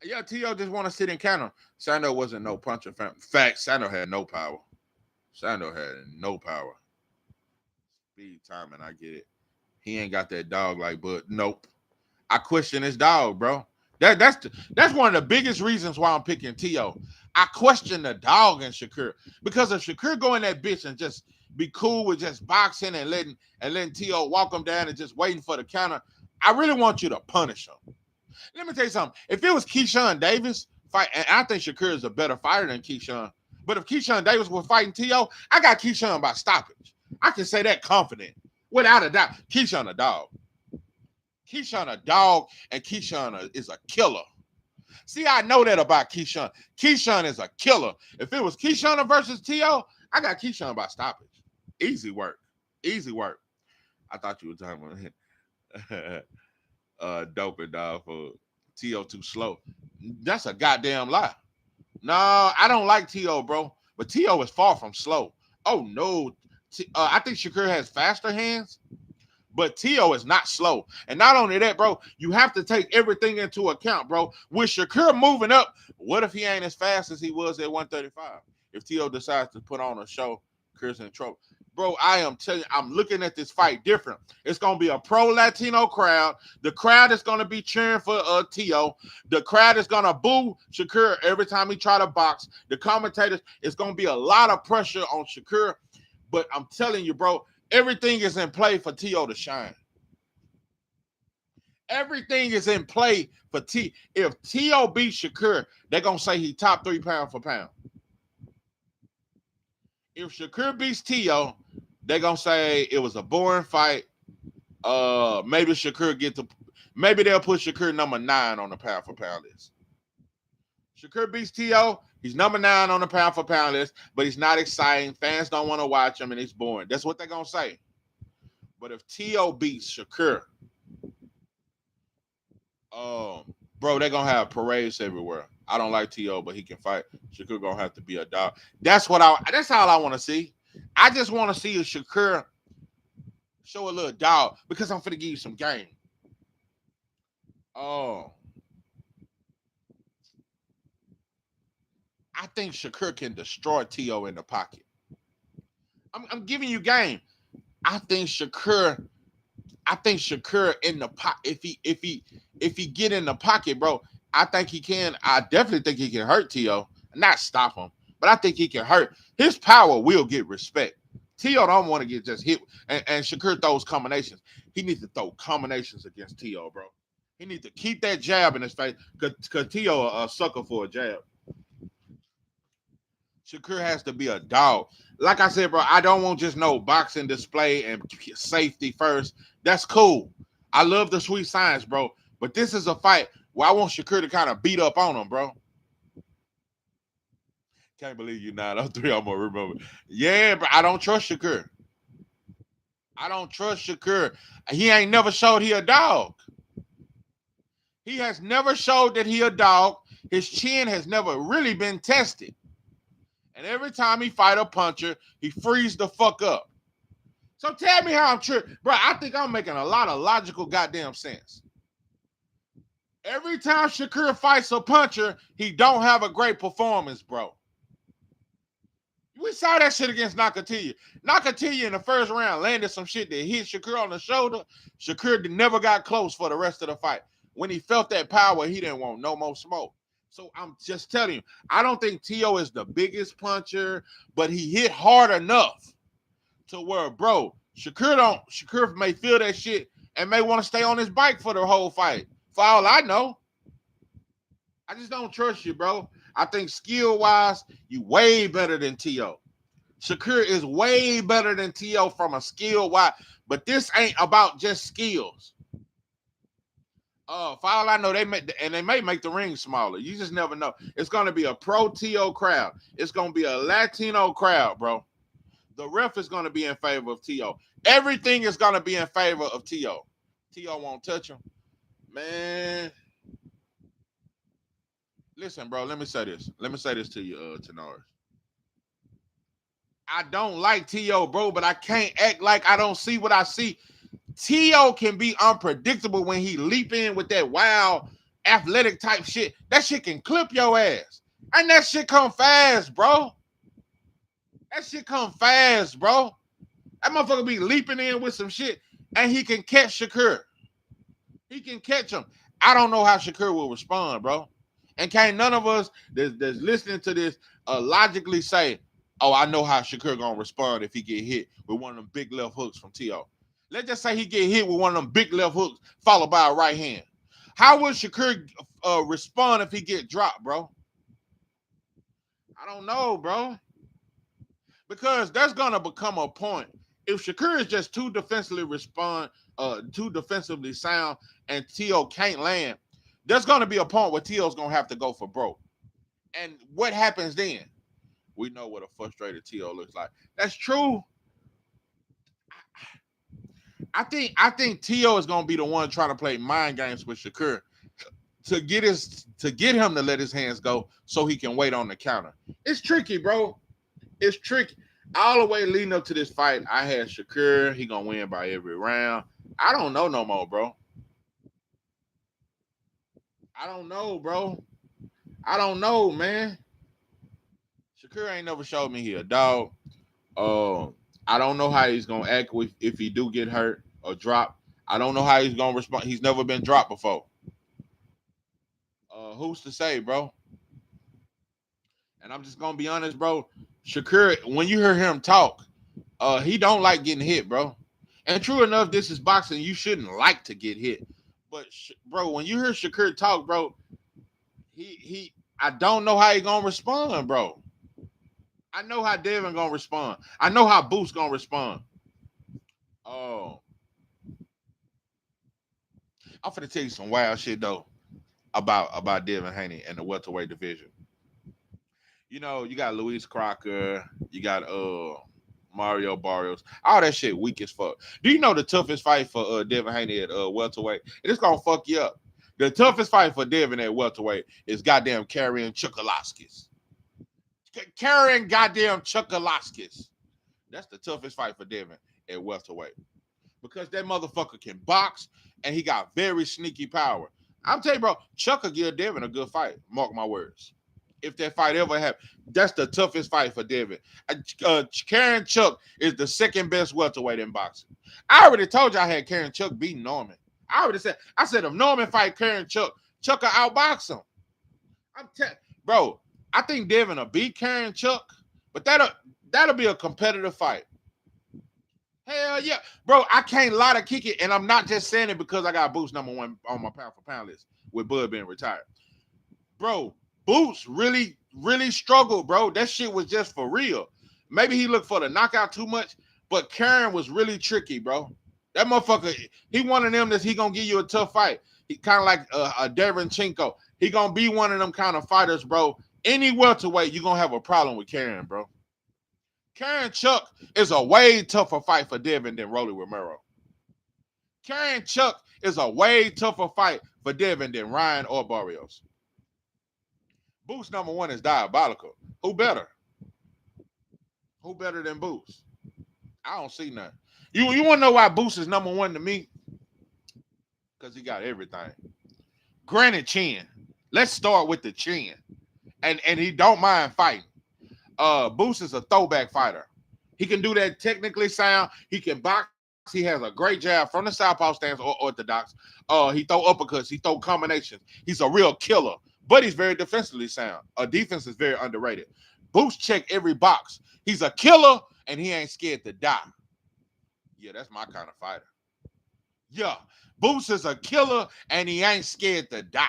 Yeah, T.O. just want to sit and counter. Sando wasn't no puncher. In fact, Sando had no power. Sando had no power. Speed, timing, I get it. He ain't got that dog like, but nope. I question his dog, bro. That's one of the biggest reasons why I'm picking T.O. I question the dog in Shakur. Because if Shakur go in that bitch and just be cool with just boxing and letting T.O. walk him down and just waiting for the counter, I really want you to punish him. Let me tell you something. If it was Keyshawn Davis fight, and I think Shakur is a better fighter than Keyshawn, but if Keyshawn Davis was fighting T.O., I got Keyshawn by stoppage. I can say that confident, without a doubt. Keyshawn a dog. Keyshawn a dog, and Keyshawn is a killer. See, I know that about Keyshawn. Keyshawn is a killer. If it was Keyshawn versus T.O., I got Keyshawn by stoppage. Easy work. Easy work. I thought you were talking about doping dog for T.O. too slow. That's a goddamn lie. No, I don't like T.O., bro. But T.O. is far from slow. Oh, no. I think Shakur has faster hands, but T.O. is not slow. And not only that, bro, you have to take everything into account, bro. With Shakur moving up, what if he ain't as fast as he was at 135? If T.O. decides to put on a show, Shakur's in trouble. Bro, I am telling you, I'm looking at this fight different. It's going to be a pro-Latino crowd. The crowd is going to be cheering for T.O. The crowd is going to boo Shakur every time he try to box. The commentators, it's going to be a lot of pressure on Shakur. But I'm telling you, bro, everything is in play for T.O. to shine. Everything is in play for T. If T.O. beats Shakur, they're going to say he top 3 pound for pound. If Shakur beats T.O., they're going to say it was a boring fight. Maybe maybe they'll put Shakur number 9 on the pound for pound list. Shakur beats T.O., he's number 9 on the pound for pound list, but he's not exciting. Fans don't want to watch him, and he's boring. That's what they're going to say. But if T.O. beats Shakur, bro, they're going to have parades everywhere. I don't like T.O., but he can fight. Shakur going to have to be a dog. That's all I want to see. I just want to see a Shakur show a little dog because I'm finna give you some game. Oh. I think Shakur can destroy T.O. in the pocket. I'm giving you game. I think Shakur in the pocket. If he get in the pocket, bro, I think he can. I definitely think he can hurt T.O. Not stop him, but I think he can hurt. His power will get respect. T.O. don't want to get just hit, and Shakur throws combinations. He needs to throw combinations against T.O., bro. He needs to keep that jab in his face because T.O. a sucker for a jab. Shakur has to be a dog. Like I said, bro, I don't want just no boxing display and safety first. That's cool. I love the sweet science, bro. But this is a fight where I want Shakur to kind of beat up on him, bro. Can't believe you 903. I'm going to remember. Yeah, but I don't trust Shakur. I don't trust Shakur. He ain't never showed he a dog. He has never showed that he a dog. His chin has never really been tested. And every time he fight a puncher, he frees the fuck up. So tell me how I'm tripping. Bro, I think I'm making a lot of logical goddamn sense. Every time Shakur fights a puncher, he don't have a great performance, bro. We saw that shit against Nakatilla. Nakatilla in the first round landed some shit that hit Shakur on the shoulder. Shakur never got close for the rest of the fight. When he felt that power, he didn't want no more smoke. So I'm just telling you, I don't think T.O. is the biggest puncher, but he hit hard enough to where, bro, Shakur may feel that shit and may want to stay on his bike for the whole fight. For all I know. I just don't trust you, bro. I think skill-wise, you way better than T.O. Shakur is way better than T.O. from a skill-wise, but this ain't about just skills. For all I know, they may make the ring smaller. You just never know. It's going to be a pro T.O. crowd. It's going to be a Latino crowd, bro. The ref is going to be in favor of T.O. Everything is going to be in favor of T.O. T.O. won't touch him. Man. Listen, bro, let me say this. Let me say this to you, Tenoris. I don't like T.O., bro, but I can't act like I don't see what I see. T.O. can be unpredictable when he leap in with that wild athletic type shit. That shit can clip your ass. And that shit come fast, bro. That shit come fast, bro. That motherfucker be leaping in with some shit, and he can catch Shakur. He can catch him. I don't know how Shakur will respond, bro. And can't none of us that's listening to this logically say, oh, I know how Shakur gonna respond if he get hit with one of them big left hooks from T.O. Let's just say he get hit with one of them big left hooks followed by a right hand. How will Shakur respond if he get dropped, bro? I don't know, bro. Because there's gonna become a point. If Shakur is just too defensively sound and T.O. can't land, there's going to be a point where T.O.'s going to have to go for broke. And what happens then? We know what a frustrated T.O. looks like. That's true. I think T.O. is going to be the one trying to play mind games with Shakur to get him to let his hands go so he can wait on the counter. It's tricky, bro. It's tricky. All the way leading up to this fight, I had Shakur. He going to win by every round. I don't know no more, bro. I don't know, bro. I don't know, man. Shakur ain't never showed me he a dog. I don't know how he's gonna act if he do get hurt or drop. I don't know how he's gonna respond. He's never been dropped before. Who's to say, bro? And I'm just gonna be honest, bro. Shakur, when you hear him talk, he don't like getting hit, bro. And true enough, this is boxing. You shouldn't like to get hit. But bro, when you hear Shakur talk, bro, I don't know how he gonna respond, bro. I know how Devin gonna respond. I know how Boost gonna respond. Oh, I'm finna tell you some wild shit though about Devin Haney and the welterweight division. You know, you got Luis Crocker, you got Mario Barrios, all that shit weak as fuck. Do you know the toughest fight for Devin Haney at welterweight? It's gonna fuck you up. The toughest fight for Devin at welterweight is goddamn carrying Chukalaskis. Carrying goddamn Chukalaskis. That's the toughest fight for Devin at welterweight. Because that motherfucker can box and he got very sneaky power. I'm telling you, bro, Chuck will give Devin a good fight. Mark my words. If that fight ever happens, that's the toughest fight for Devin. Karen Chuck is the second best welterweight in boxing. I already told you I had Karen Chuck beat Norman. I said if Norman fight Karen Chuck will outbox him. Bro, I think Devin will beat Karen Chuck, but that'll be a competitive fight. Hell yeah. Bro, I can't lie to kick it, and I'm not just saying it because I got Boots number one on my pound for pound list with Bud being retired. Bro, Boots really, really struggled, bro. That shit was just for real. Maybe he looked for the knockout too much, but Karen was really tricky, bro. That motherfucker, he one of them that he gonna give you a tough fight. He kind of like a Derenchenko. He gonna be one of them kind of fighters, bro. Any welterweight, you're gonna have a problem with Karen, bro. Karen Chuck is a way tougher fight for Devin than Rolly Romero. Karen Chuck is a way tougher fight for Devin than Ryan or Barrios. Boost number one is diabolical. Who better? Who better than Boost? I don't see nothing. You want to know why Boost is number one to me? Because he got everything. Granted chin. Let's start with the chin. And he don't mind fighting. Boost is a throwback fighter. He can do that technically sound. He can box. He has a great jab from the southpaw stance or orthodox. He throw uppercuts. He throw combinations. He's a real killer. But he's very defensively sound. Defense is very underrated. Boost check every box. He's a killer, and he ain't scared to die. Yeah, that's my kind of fighter. Yeah, Boots is a killer and he ain't scared to die.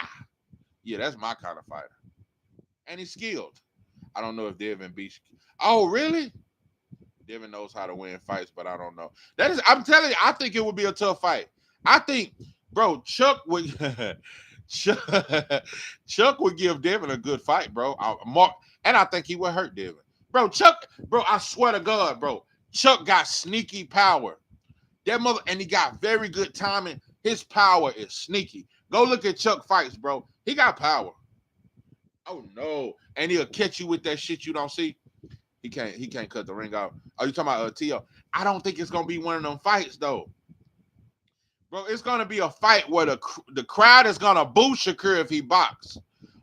Yeah, that's my kind of fighter. And he's skilled. I don't know if Devin beats. Oh, really? Devin knows how to win fights, but I don't know. That is, I'm telling you, I think it would be a tough fight. I think, bro, Chuck would Chuck would give Devin a good fight, bro. And I think he would hurt Devin. Bro, Chuck, bro, I swear to God, bro, Chuck got sneaky power. That mother, and he got very good timing. His power is sneaky. Go look at Chuck fights, bro. He got power. Oh no. And he'll catch you with that shit you don't see. He can't cut the ring off. Are you talking about T.O.? I don't think it's gonna be one of them fights though. Bro, it's gonna be a fight where the crowd is gonna boo Shakur if he box.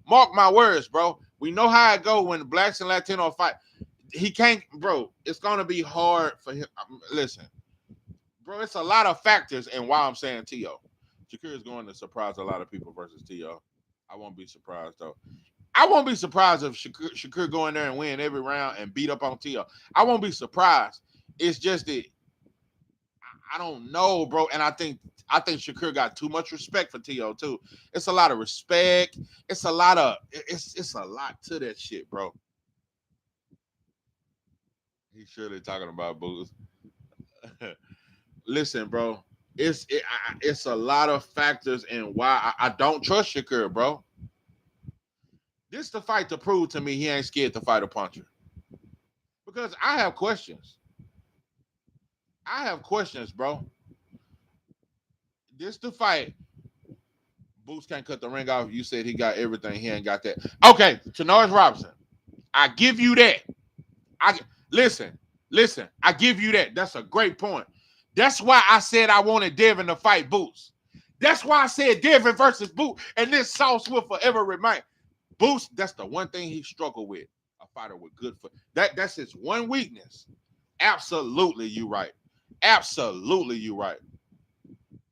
Mark my words, bro. We know how it go when blacks and Latino fight. He can't, bro. It's gonna be hard for him. Listen, bro, it's a lot of factors and why I'm saying T.O. Shakur is going to surprise a lot of people versus T.O. I won't be surprised though. I won't be surprised if Shakur go in there and win every round and beat up on T.O. I won't be surprised. It's just that I don't know, bro. And I think Shakur got too much respect for T.O. too. It's a lot of respect. It's a lot to that shit, bro. He's surely talking about booze. Listen, bro. It's a lot of factors in why I don't trust Shakur, bro. This is the fight to prove to me he ain't scared to fight a puncher. Because I have questions. Bro. This the fight. Boots can't cut the ring off. You said he got everything. He ain't got that. Okay, Tanoris Robinson. I give you that. Listen. I give you that. That's a great point. That's why I said I wanted Devin to fight Boots. That's why I said Devin versus Boots. And this sauce will forever remain. Boots, that's the one thing he struggled with. A fighter with good foot. That's his one weakness. Absolutely, you right. Absolutely, you right.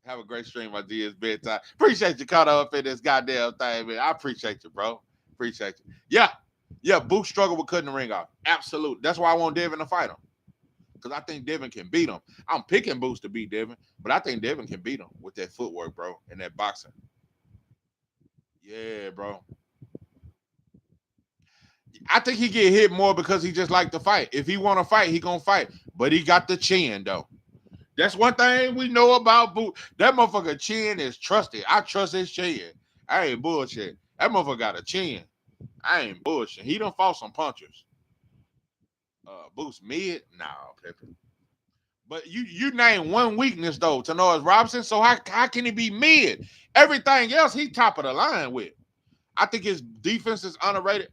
Have a great stream, my dear. It's bedtime. Appreciate you caught up in this goddamn thing, man. I appreciate you, bro. Appreciate you. Yeah. Boots struggled with cutting the ring off. Absolutely. That's why I want Devin to fight him. Because I think Devin can beat him. I'm picking Boots to beat Devin, but I think Devin can beat him with that footwork, bro, and that boxing. Yeah, bro. I think he get hit more because he just like to fight. If he want to fight, he gonna fight. But he got the chin though. That's one thing we know about Boots. That motherfucker chin is trusted. I trust his chin. I ain't bullshit. That motherfucker got a chin. I ain't bullshit. He done fought some punchers. Boots mid? Nah, Pepe. But you name one weakness though, Tanoris Robinson. So how can he be mid? Everything else he top of the line with. I think his defense is underrated.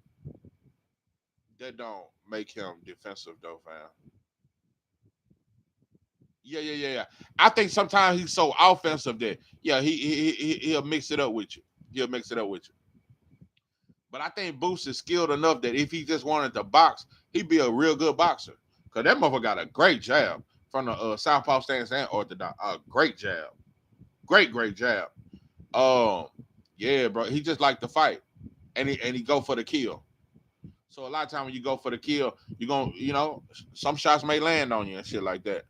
That don't make him defensive though, fam. Yeah. I think sometimes he's so offensive that he'll mix it up with you. But I think Boots is skilled enough that if he just wanted to box, he'd be a real good boxer. Cause that motherfucker got a great jab from the southpaw stance and orthodox. A great jab, great jab. Yeah, bro. He just like to fight, and he go for the kill. So a lot of times when you go for the kill, you're gonna, some shots may land on you and shit like that.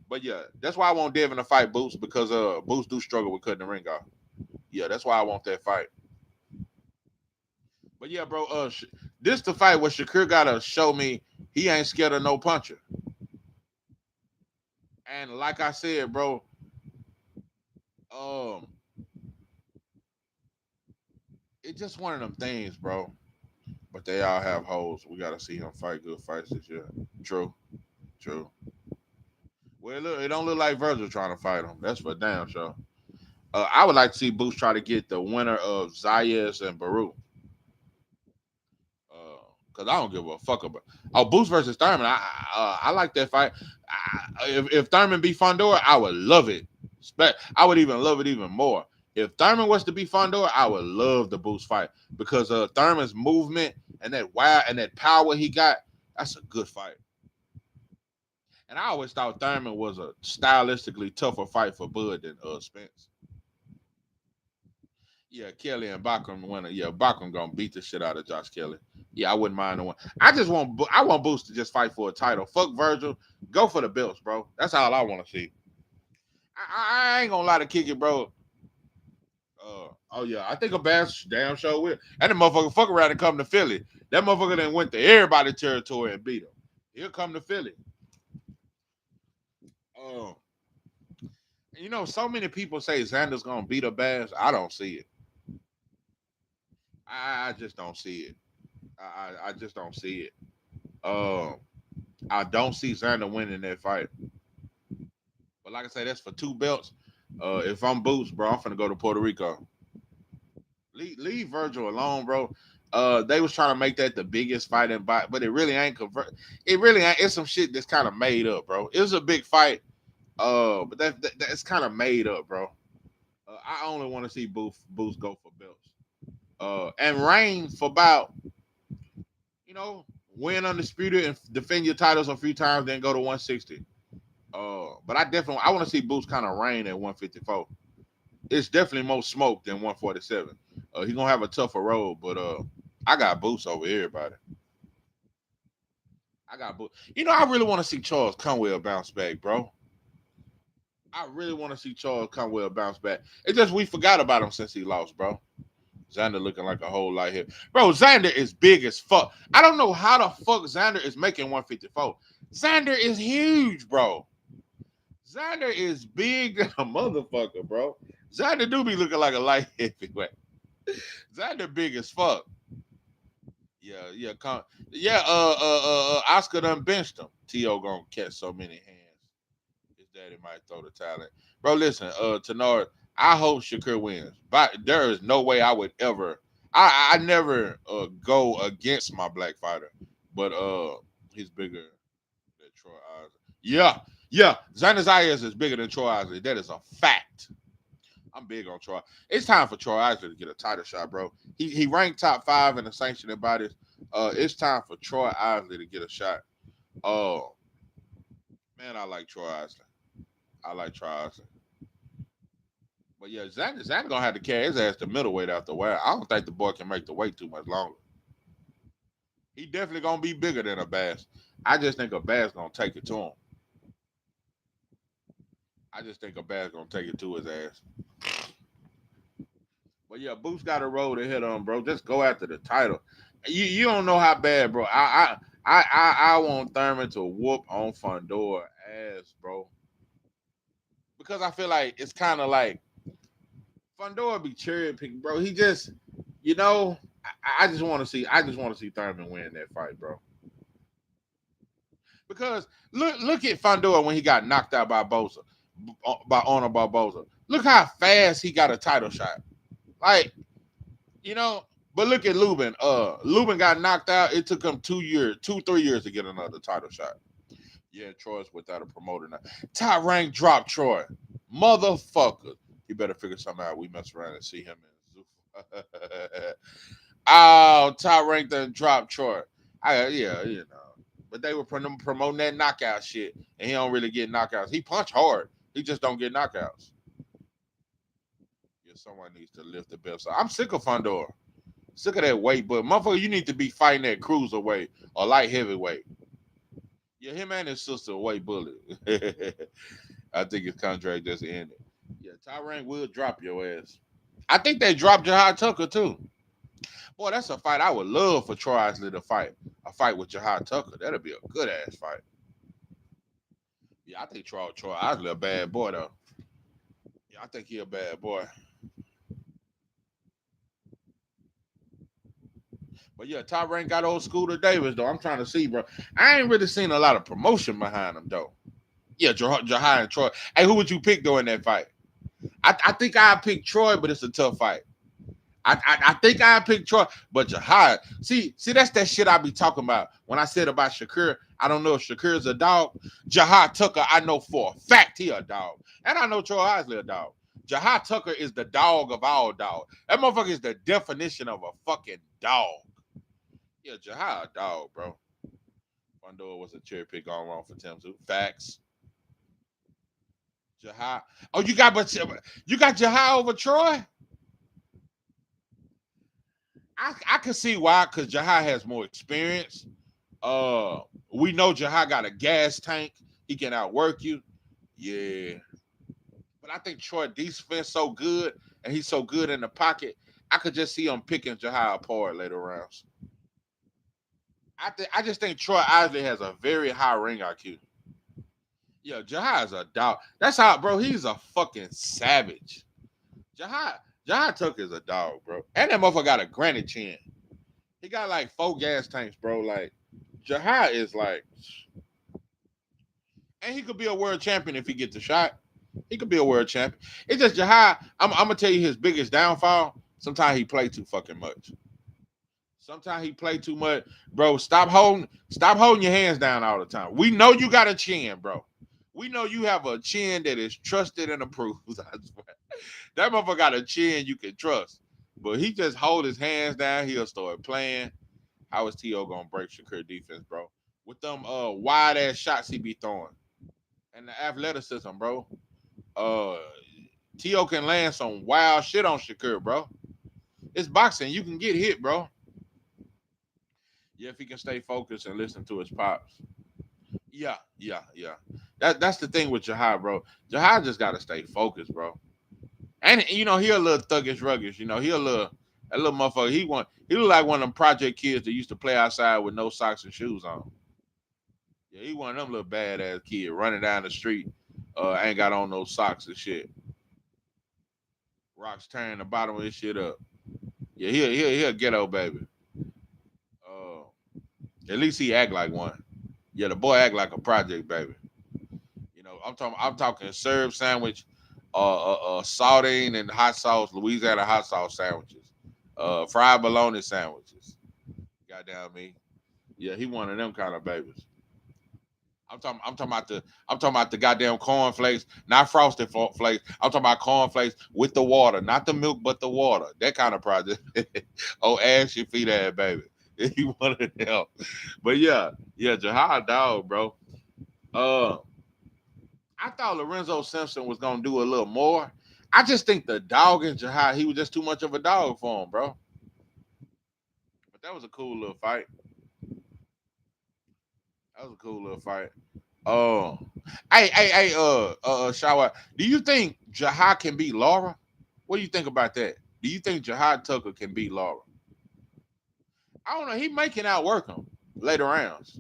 But yeah, that's why I want Devin to fight Boots because Boots do struggle with cutting the ring off. Yeah, that's why I want that fight. But yeah, bro, this the fight where Shakur gotta show me he ain't scared of no puncher. And like I said, bro, it's just one of them things, bro. But they all have holes. We gotta see him fight good fights this year. True. Well, look, it don't look like Virgil trying to fight him. That's for damn sure. I would like to see Boots try to get the winner of Zayas and Baru. Because I don't give a fuck about. Boots versus Thurman. I like that fight. If Thurman beat Fondor, I would love it. I would even love it even more. If Thurman was to be Fondor, I would love the Boots fight because Thurman's movement and that wild and that power he got, that's a good fight. And I always thought Thurman was a stylistically tougher fight for Bud than Spence. Yeah, Kelly and Bachman winner. Yeah, Bachman gonna beat the shit out of Josh Kelly. Yeah, I wouldn't mind the one. I want Boost to just fight for a title. Fuck Virgil. Go for the belts, bro. That's all I want to see. I ain't gonna lie to kick it, bro. Oh yeah, I think a bad damn show will. And the motherfucker fuck around and come to Philly. That motherfucker then went to everybody's territory and beat him. He'll come to Philly. You know, so many people say Xander's gonna beat a Bass. I don't see it. I just don't see it. I just don't see it. I don't see Xander winning that fight. But like I say, that's for 2 belts. If I'm Boots, bro, I'm finna go to Puerto Rico. Leave Virgil alone, bro. They was trying to make that the biggest fight in fight, but it really ain't It really ain't. It's some shit that's kind of made up, bro. It was a big fight, but that's kind of made up, bro. I only want to see Boots go for belts. And reign for about, win undisputed and defend your titles a few times, then go to 160. But I want to see Boots kind of reign at 154. It's definitely more smoke than 147. He's gonna have a tougher road, but I got Boots over everybody. I got Boots. I really want to see Charles Conwell bounce back, bro. I really want to see Charles Conwell bounce back. It's just we forgot about him since he lost, bro. Xander looking like a whole lot here. Bro, Xander is big as fuck. I don't know how the fuck Xander is making 154. Xander is huge, bro. Xander is big than a motherfucker, bro. Xander do be looking like a light heavyweight. Xander big as fuck. Yeah. Oscar done benched him. T.O. gonna catch so many hands. His daddy might throw the talent. Bro, listen, Tenard, I hope Shakur wins. But there is no way I would ever. I never go against my black fighter, but he's bigger than Troy Isley. Yeah. Xander Zayas is bigger than Troy Isley. That is a fact. I'm big on Troy. It's time for Troy Isley to get a title shot, bro. He ranked top 5 in the sanctioning bodies. It's time for Troy Isley to get a shot. Oh, man, I like Troy Isley. But yeah, Xander gonna have to carry his ass to middleweight after a while. I don't think the boy can make the weight too much longer. He definitely gonna be bigger than a Bass. I just think a Bass gonna take it to him. I just think a Bass gonna take it to his ass. But yeah, Boots got a road to hit on, bro. Just go after the title. You don't know how bad, bro. I want Thurman to whoop on Fundora ass, bro. Because I feel like it's kind of like Fundora be cherry picking, bro. He just, I just want to see Thurman win that fight, bro. Because look at Fundora when he got knocked out by Honor Barboza. Look how fast he got a title shot. Like, but look at Lubin. Lubin got knocked out. It took him 3 years to get another title shot. Yeah, Troy's without a promoter now. Top rank dropped Troy. Motherfucker. You better figure something out. We mess around and see him in Zuffa. Oh, top rank done dropped Troy. But they were promoting that knockout shit, and he don't really get knockouts. He punch hard. He just don't get knockouts. Yeah, someone needs to lift the belt. So I'm sick of Fundora. Sick of that weight, but motherfucker, you need to be fighting that cruiserweight or light heavyweight. Yeah, him and his sister weight bully. I think his contract just ended. Yeah, Tyrant will drop your ass. I think they dropped Jahad Tucker too. Boy, that's a fight I would love for Troy Isley to fight. A fight with Jahad Tucker. That'll be a good ass fight. Yeah, I think Troy Isley a bad boy though. Yeah, I think he a bad boy. But yeah, Tyrant got old Scooter Davis though. I'm trying to see, bro. I ain't really seen a lot of promotion behind him though. Yeah, Jahad and Troy. Hey, who would you pick though in that fight? I think I'd pick Troy, but it's a tough fight. I think I'd pick Troy, but Jahad. See, that's that shit I be talking about. When I said about Shakur, I don't know if Shakur's a dog. Jahad Tucker, I know for a fact he a dog. And I know Troy Isley a dog. Jahad Tucker is the dog of all dogs. That motherfucker is the definition of a fucking dog. Yeah, Jahad dog, bro. Fundora was a cherry pick gone wrong for Tim too. Facts. Jahad. Oh, you got Jahad over Troy? I can see why, because Jahai has more experience. We know Jahai got a gas tank. He can outwork you. Yeah. But I think Troy defense so good, and he's so good in the pocket. I could just see him picking Jahai apart later rounds. I just think Troy Isley has a very high ring IQ. Yeah, Jahai is a dog. That's how, bro. He's a fucking savage. Jahai Tucker is a dog, bro. And that motherfucker got a granite chin. He got like 4 gas tanks, bro. Like, Jahai is like, and he could be a world champion if he gets the shot. He could be a world champion. It's just Jahai. I'm gonna tell you his biggest downfall. Sometimes he play too fucking much. Sometimes he play too much, bro. Stop holding your hands down all the time. We know you got a chin, bro. We know you have a chin that is trusted and approved. I swear. That motherfucker got a chin you can trust. But he just hold his hands down. He'll start playing. How is T.O. gonna break Shakur defense, bro? With them wide ass shots he be throwing. And the athleticism, bro. T.O. can land some wild shit on Shakur, bro. It's boxing. You can get hit, bro. Yeah, if he can stay focused and listen to his pops. Yeah. That's the thing with Jahai, bro. Jahai just gotta stay focused, bro. And he a little thuggish, ruggish. He a little motherfucker. He look like one of them project kids that used to play outside with no socks and shoes on. Yeah, he one of them little badass kids running down the street, ain't got on no socks and shit. Rocks tearing the bottom of his shit up. Yeah, he a ghetto baby. At least he act like one. Yeah, the boy act like a project baby. I'm talking serve sandwich, sardine and hot sauce, Louisiana hot sauce sandwiches, fried bologna sandwiches. Goddamn me. Yeah, he one of them kind of babies. I'm talking about the goddamn cornflakes, not frosted flakes. I'm talking about cornflakes with the water, not the milk, but the water. That kind of project. Oh, ass your feet ass baby. He one of them. But yeah, Jahai dog, bro. I thought Lorenzo Simpson was gonna do a little more. I just think the dog in Jahai, he was just too much of a dog for him, bro. But that was a cool little fight. Hey, Shawa, do you think Jahai can beat Laura? What do you think about that? Do you think Jahai Tucker can beat Laura? I don't know. He might can outwork him later rounds.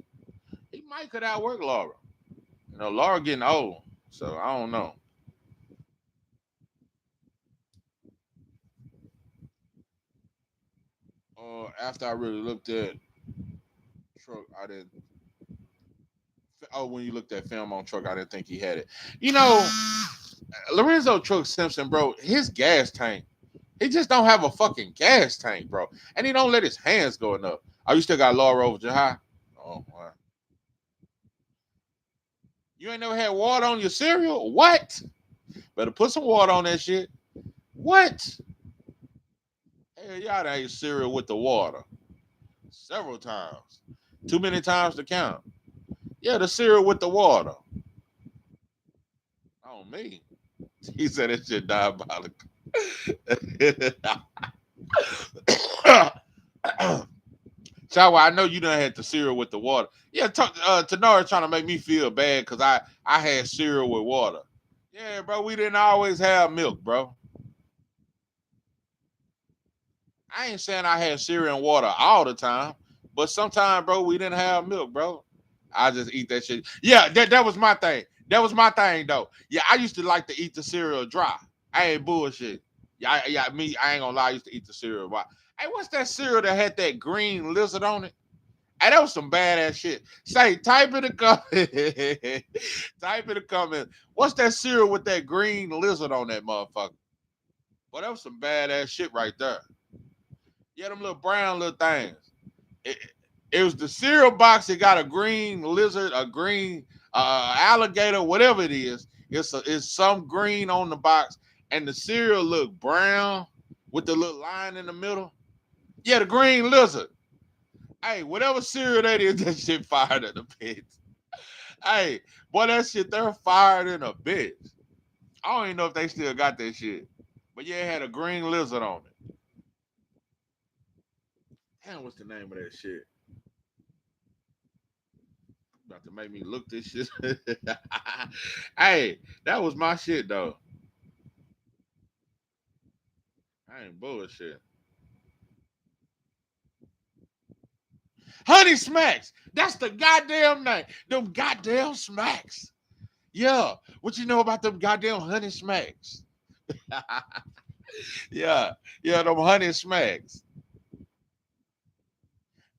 He might could outwork Laura. Laura getting old, so I don't know. After I really looked at Truck, I didn't. Oh, when you looked at film on Truck, I didn't think he had it. Lorenzo Truck Simpson, bro, his gas tank, he just don't have a fucking gas tank, bro. And he don't let his hands go enough. Oh, you still got Laura over Jahai? Oh, wow. You ain't never had water on your cereal? What? Better put some water on that shit. What? Hell, y'all done ate cereal with the water. Several times. Too many times to count. Yeah, the cereal with the water. On me. He said that shit diabolical. Shawa, I know you done had the cereal with the water. Yeah, Tanara trying to make me feel bad because I had cereal with water. Yeah, bro, we didn't always have milk, bro. I ain't saying I had cereal and water all the time, but sometimes, bro, we didn't have milk, bro. I just eat that shit. Yeah, that was my thing. That was my thing, though. Yeah, I used to like to eat the cereal dry. I ain't bullshit. I ain't gonna lie, I used to eat the cereal dry. Hey, what's that cereal that had that green lizard on it? Hey, that was some badass shit. Say, type in the comment. Type in the comment. What's that cereal with that green lizard on that motherfucker? Well, that was some badass shit right there. Yeah, them little brown little things. It was the cereal box that got a green lizard, a green alligator, whatever it is. It's some green on the box, and the cereal looked brown with the little line in the middle. Yeah, the green lizard. Hey, whatever cereal that is, that shit fired in a bitch. Hey, boy, that shit, they're fired in a bitch. I don't even know if they still got that shit. But yeah, it had a green lizard on it. Damn, what's the name of that shit? About to make me look this shit. Hey, that was my shit though. I ain't bullshit. Honey Smacks. That's the goddamn name. Them goddamn smacks. Yeah. What you know about them goddamn Honey Smacks? Yeah. Yeah, them Honey Smacks.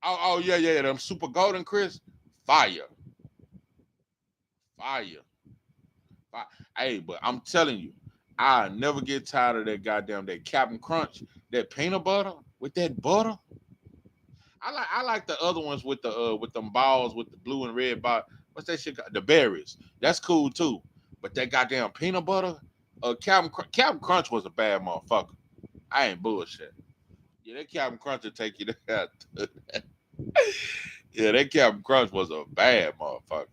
Oh, yeah. Them super golden crisp. Fire. Fire. Hey, but I'm telling you, I never get tired of that Captain Crunch, that peanut butter with that butter. I like the other ones with them balls with the blue and red ball. What's that shit called? The berries. That's cool too. But that goddamn peanut butter, Captain Crunch was a bad motherfucker. I ain't bullshit. Yeah, that Captain Crunch will take you there. Yeah, that Captain Crunch was a bad motherfucker.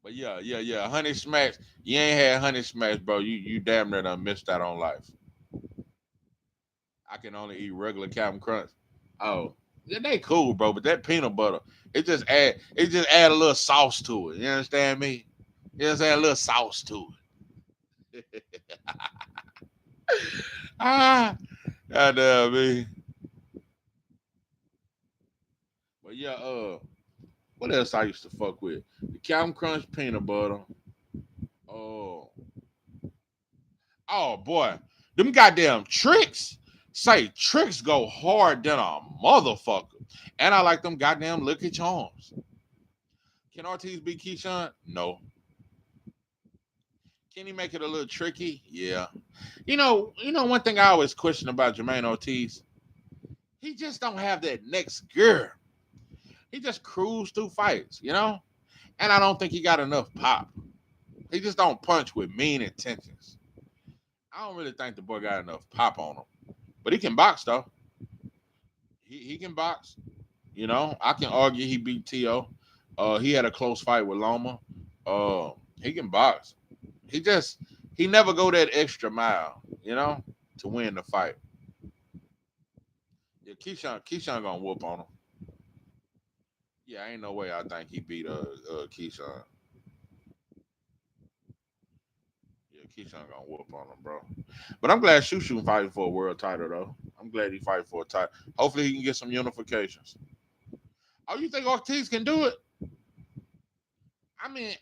But yeah. Honey Smacks. You ain't had Honey Smacks, bro. You damn near done missed out on life. I can only eat regular Captain Crunch. Oh, yeah, they cool, bro. But that peanut butter, it just add a little sauce to it. You understand me? It just add a little sauce to it. Ah, goddamn me. But yeah, what else I used to fuck with? The Captain Crunch peanut butter. Oh boy, them goddamn tricks. Say tricks go hard than a motherfucker. And I like them goddamn Lucky Charms. Can Ortiz beat Keyshawn? No. Can he make it a little tricky? Yeah. One thing I always question about Jermaine Ortiz, he just don't have that next gear. He just cruised through fights, And I don't think he got enough pop. He just don't punch with mean intentions. I don't really think the boy got enough pop on him. But he can box, though. He can box. I can argue he beat T.O. He had a close fight with Loma. He can box. He never go that extra mile, to win the fight. Yeah, Keyshawn gonna whoop on him. Yeah, ain't no way I think he beat Keyshawn. Yeah, Keyshawn gonna whoop on him, bro. But I'm glad Shushu fighting for a world title, though. I'm glad he fighting for a title. Hopefully he can get some unifications. Oh, you think Ortiz can do it? I mean,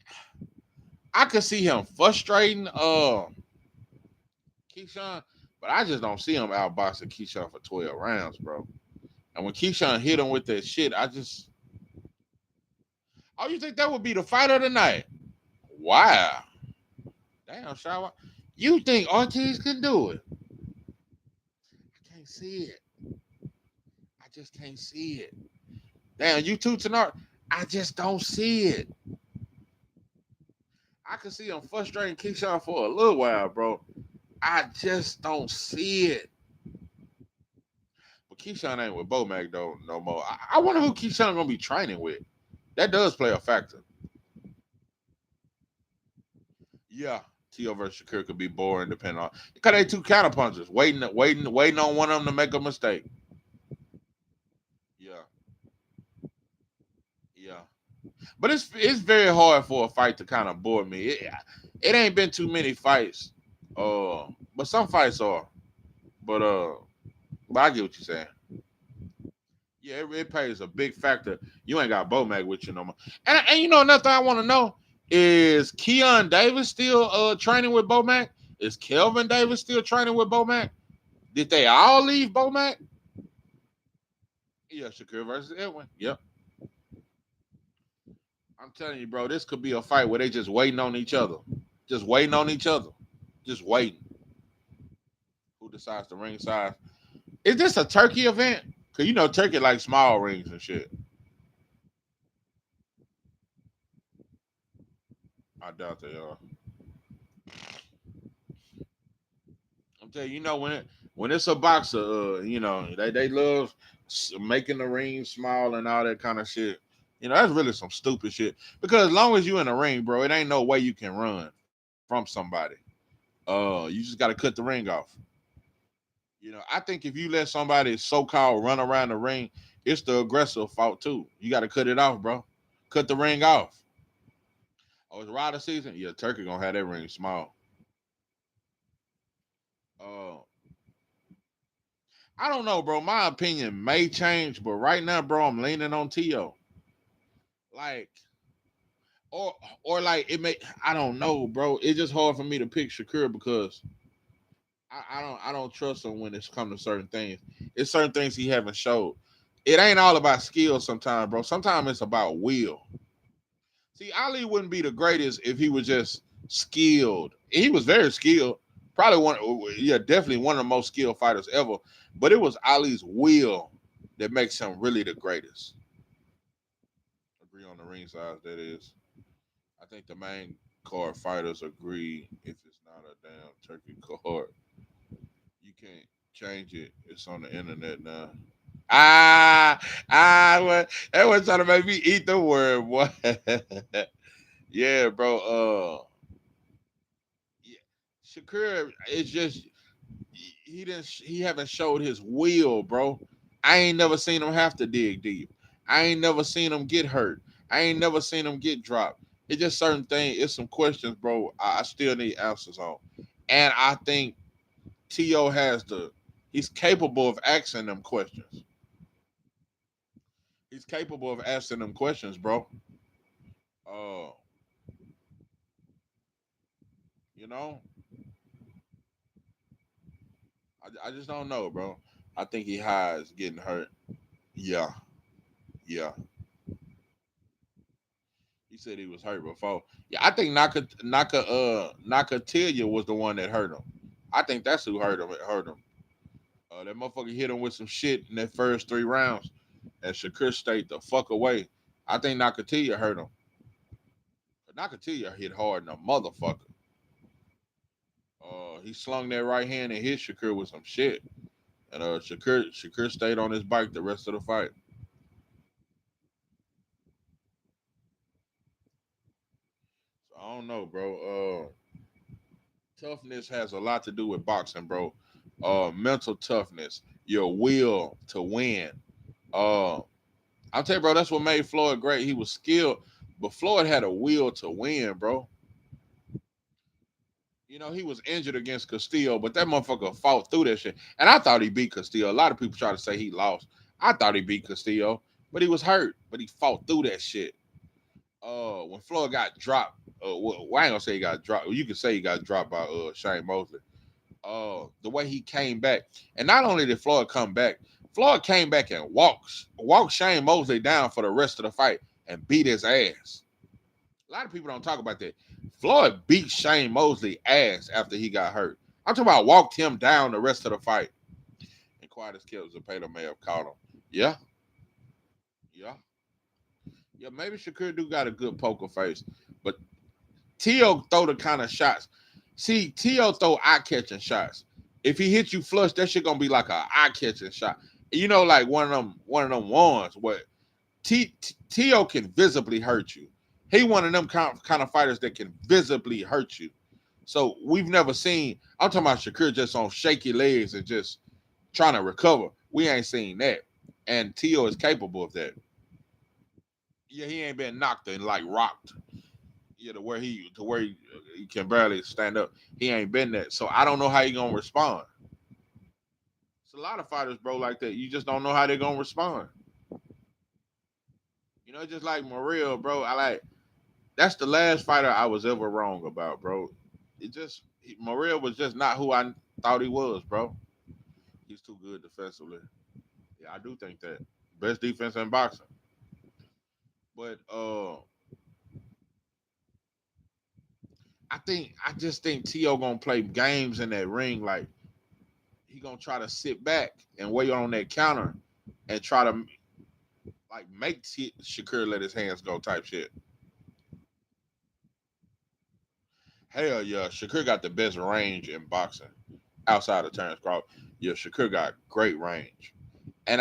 I could see him frustrating Keyshawn, but I just don't see him outboxing Keyshawn for 12 rounds, bro. And when Keyshawn hit him with that shit, oh, you think that would be the fight of the night? Wow. Damn, Shaw. You think Ortiz can do it? I can't see it. I just can't see it. Damn, you too, Tenard. I just don't see it. I can see him frustrating Keyshawn for a little while, bro. I just don't see it. But Keyshawn ain't with Bomac though no more. I wonder who Keyshawn gonna be training with. That does play a factor. Yeah, T.O. versus Shakur could be boring depending on because they two counterpunchers waiting on one of them to make a mistake. Yeah. But it's very hard for a fight to kind of bore me. It ain't been too many fights. But some fights are. But I get what you're saying. Yeah, it plays a big factor. You ain't got Bomac with you no more. And another thing I want to know is Keon Davis still training with Bomac? Is Kelvin Davis still training with Bomac? Did they all leave Bomac? Yeah, Shakur versus Edwin. Yep. I'm telling you, bro, this could be a fight where they just waiting on each other. Just waiting on each other. Just waiting. Who decides the ring size? Is this a turkey event? Because turkey like small rings and shit. I doubt they are. I'm telling you, when it's a boxer, they love making the ring small and all that kind of shit. That's really some stupid shit. Because as long as you in the ring, bro, it ain't no way you can run from somebody. You just got to cut the ring off. You know, I think if you let somebody so-called run around the ring, it's the aggressive fault too. You got to cut it off, bro. Cut the ring off. Oh, it's Ryder season? Yeah, Turkey gonna have that ring small. Uh, I don't know, bro. My opinion may change, but right now, bro, I'm leaning on Tio. Like, or like it may. I don't know, bro. It's just hard for me to pick Shakur because I don't trust him when it's come to certain things. It's certain things he haven't showed. It ain't all about skill sometimes, bro. Sometimes it's about will. See, Ali wouldn't be the greatest if he was just skilled. He was very skilled. Probably one, yeah, definitely one of the most skilled fighters ever. But it was Ali's will that makes him really the greatest. Agree on the ring size, that is. I think the main card fighters agree if it's not a damn turkey card. You can't change it. It's on the internet now. What that was trying to make me eat the word, boy. Yeah, bro. Yeah. Shakur is just he haven't showed his will, bro. I ain't never seen him have to dig deep. I ain't never seen him get hurt. I ain't never seen him get dropped. It's just certain things. It's some questions, bro. I still need answers on, and I think To has he's capable of asking them questions. He's capable of asking them questions, bro. Uh, you know, I just don't know, bro. I think he hides getting hurt. Yeah, yeah. He said he was hurt before. Yeah, I think Nakatilia was the one that hurt him. I think that's who hurt him. It hurt him. That motherfucker hit him with some shit in that first 3 rounds, and Shakur stayed the fuck away. I think Nakatilia hurt him. But Nakatilia hit hard in a motherfucker. He slung that right hand and hit Shakur with some shit. And Shakur stayed on his bike the rest of the fight. So I don't know, bro. Toughness has a lot to do with boxing, bro. Mental toughness, your will to win. I'll tell you, bro, that's what made Floyd great. He was skilled, but Floyd had a will to win, bro. You know, he was injured against Castillo, but that motherfucker fought through that shit. And I thought he beat Castillo. A lot of people try to say he lost. I thought he beat Castillo, but he was hurt. But he fought through that shit. When Floyd got dropped, well, I ain't gonna say he got dropped. You can say he got dropped by Shane Mosley. The way he came back, and not only did Floyd come back, Floyd came back and walked Shane Mosley down for the rest of the fight and beat his ass. A lot of people don't talk about that. Floyd beat Shane Mosley ass after he got hurt. I'm talking about walked him down the rest of the fight. And quiet as kept, Zepeda may have caught him. Yeah. Yeah. Yeah, maybe Shakur do got a good poker face. But Tio throw the kind of shots. See, Tio throw eye-catching shots. If he hits you flush, that shit gonna be like a eye-catching shot. You know, like one of them ones where Tio can visibly hurt you. He one of them kind of fighters that can visibly hurt you. So we've never seen. I'm talking about Shakur just on shaky legs and just trying to recover. We ain't seen that, and Tio is capable of that. Yeah, he ain't been knocked and like rocked. Yeah, to where he can barely stand up. He ain't been that. So I don't know how he gonna respond. It's a lot of fighters, bro, like that. You just don't know how they're gonna respond. You know, just like Maria, bro. That's the last fighter I was ever wrong about, bro. Maria was just not who I thought he was, bro. He's too good defensively. Yeah, I do think that. Best defense in boxing. But I just think Tio gonna play games in that ring. Like he gonna try to sit back and wait on that counter and try to like make Shakur let his hands go type shit. Hell yeah, Shakur got the best range in boxing outside of Terrence Crawford. Yeah, Shakur got great range, and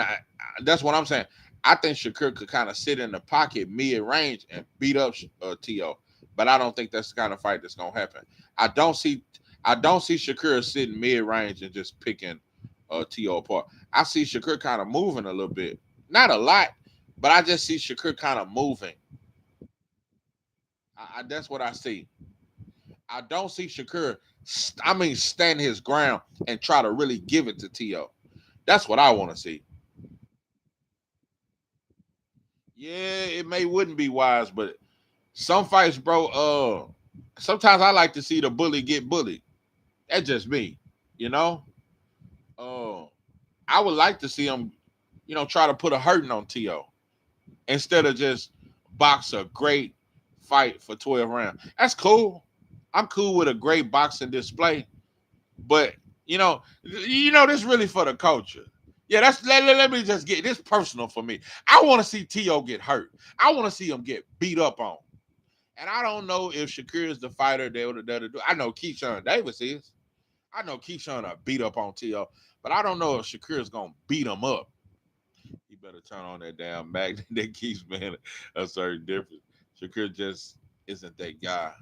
that's what I'm saying. I think Shakur could kind of sit in the pocket mid range and beat up Tio, but I don't think that's the kind of fight that's gonna happen. I don't see Shakur sitting mid range and just picking T.O. apart. I see Shakur kind of moving a little bit. Not a lot, but I just see Shakur kind of moving. That's what I see. I don't see Shakur, stand his ground and try to really give it to T.O. That's what I want to see. Yeah, it wouldn't be wise, but some fights, bro, sometimes I like to see the bully get bullied. That's just me, you know? I would like to see him, try to put a hurting on T.O. instead of just box a great fight for 12 rounds. That's cool. I'm cool with a great boxing display, but this really for the culture. Yeah, let me just get this personal for me. I want to see T.O. get hurt. I want to see him get beat up on. And I don't know if Shakur is the fighter that'll do. I know Keyshawn Davis is. I know Keyshawn will beat up on T.O., but I don't know if Shakur is gonna beat him up. You better turn on that damn Mac that keeps man a certain difference. Shakur just isn't that guy.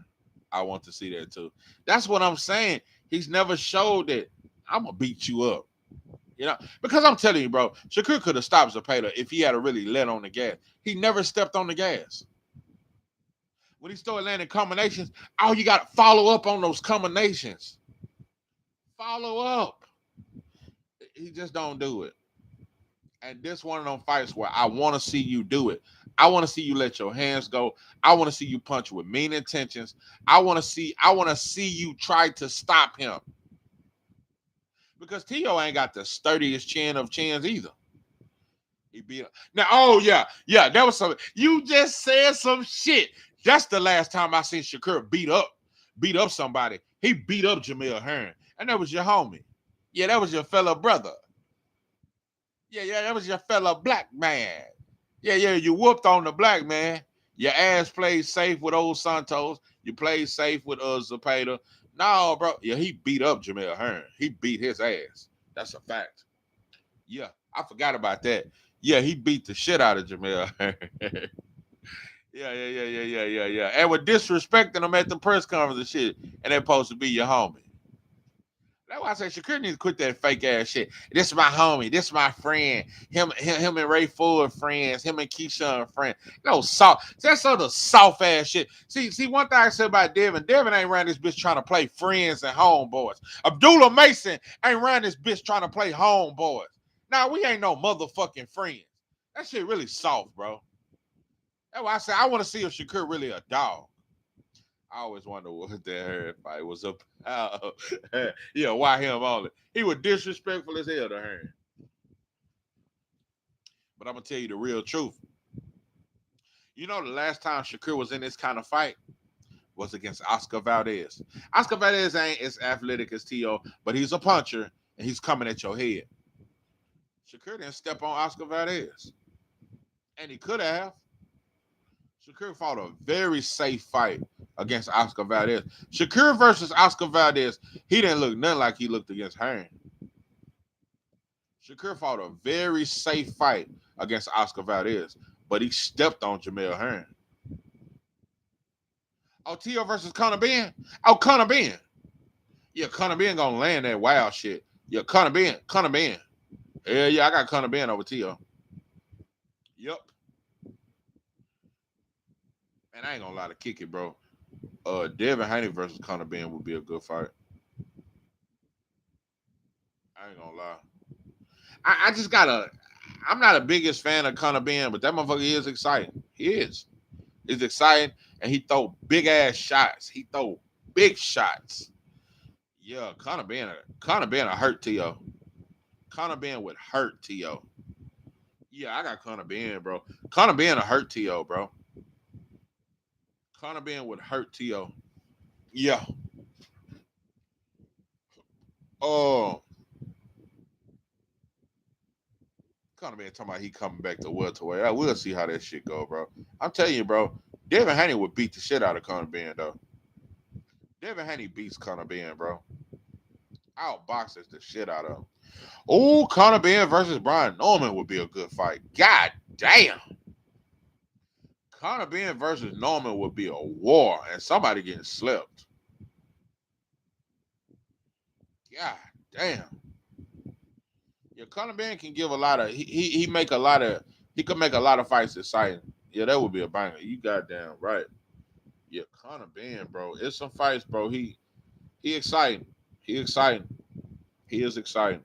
I want to see that too. That's what I'm saying. He's never showed that I'm gonna beat you up. Because I'm telling you, bro, Shakur could have stopped Zepeda if he had really let on the gas. He never stepped on the gas. When he started landing combinations, you got to follow up on those combinations. Follow up. He just don't do it. And this one of them fights where I want to see you do it. I want to see you let your hands go. I want to see you punch with mean intentions. I want to see you try to stop him. Because T.O. ain't got the sturdiest chin of chins either. He beat him. Now, that was something. You just said some shit. That's the last time I seen Shakur beat up somebody. He beat up Jamil Hearn. And that was your homie. Yeah, that was your fellow brother. Yeah, that was your fellow black man. Yeah, you whooped on the black man. Your ass played safe with old Santos. You played safe with Zepeda. No, bro. Yeah, he beat up Jamil Hearn. He beat his ass. That's a fact. Yeah, I forgot about that. Yeah, he beat the shit out of Jamil Hearn. Yeah. And with disrespecting him at the press conference and shit, and they're supposed to be your homie. That's why I say Shakur needs to quit that fake ass shit. This is my homie. This is my friend. Him and Ray Ford friends. Him and Keyshawn friends. Soft. That's sort of soft ass shit. See, one thing I said about Devin ain't around this bitch trying to play friends and homeboys. Abdullah Mason ain't around this bitch trying to play homeboys. Nah, we ain't no motherfucking friends. That shit really soft, bro. That's why I say I want to see if Shakur really a dog. I always wonder what that Hearn fight was about. Yeah, why him only? He was disrespectful as hell to Hearn. But I'm going to tell you the real truth. The last time Shakur was in this kind of fight was against Oscar Valdez. Oscar Valdez ain't as athletic as T.O., but he's a puncher, and he's coming at your head. Shakur didn't step on Oscar Valdez. And he could have. Shakur fought a very safe fight against Oscar Valdez. Shakur versus Oscar Valdez, he didn't look nothing like he looked against Hearn. Shakur fought a very safe fight against Oscar Valdez, but he stepped on Jamil Hearn. T.O. versus Conor Benn? Conor Benn. Yeah, Conor Benn gonna land that wild shit. Yeah, Conor Benn. Yeah, I got Conor Benn over T.O. Yep. Man, I ain't gonna lie to kick it, bro. Devin Haney versus Conor Benn would be a good fight. I ain't gonna lie. I just I'm not the biggest fan of Conor Benn, but that motherfucker is exciting. He is. He's exciting, and he throw big ass shots. He throw big shots. Yeah, Conor Benn will hurt T.O. Conor Benn would hurt T.O. Yeah, I got Conor Benn, bro. Conor Benn will hurt T.O., bro. Conor Benn would hurt T.O. Yeah. Oh. Conor Benn talking about he coming back to welterweight. I will see how that shit go, bro. I'm telling you, bro. Devin Haney would beat the shit out of Conor Benn, though. Devin Haney beats Conor Benn, bro. Outboxes the shit out of him. Oh, Conor Benn versus Brian Norman would be a good fight. God damn. Conor Benn versus Norman would be a war, and somebody getting slept. God damn. Yeah, Conor Ben can give a lot of he make a lot of he could make a lot of fights exciting. Yeah, that would be a banger. You goddamn right. Yeah, Conor Ben, bro. It's some fights, bro. He exciting. He exciting. He is exciting.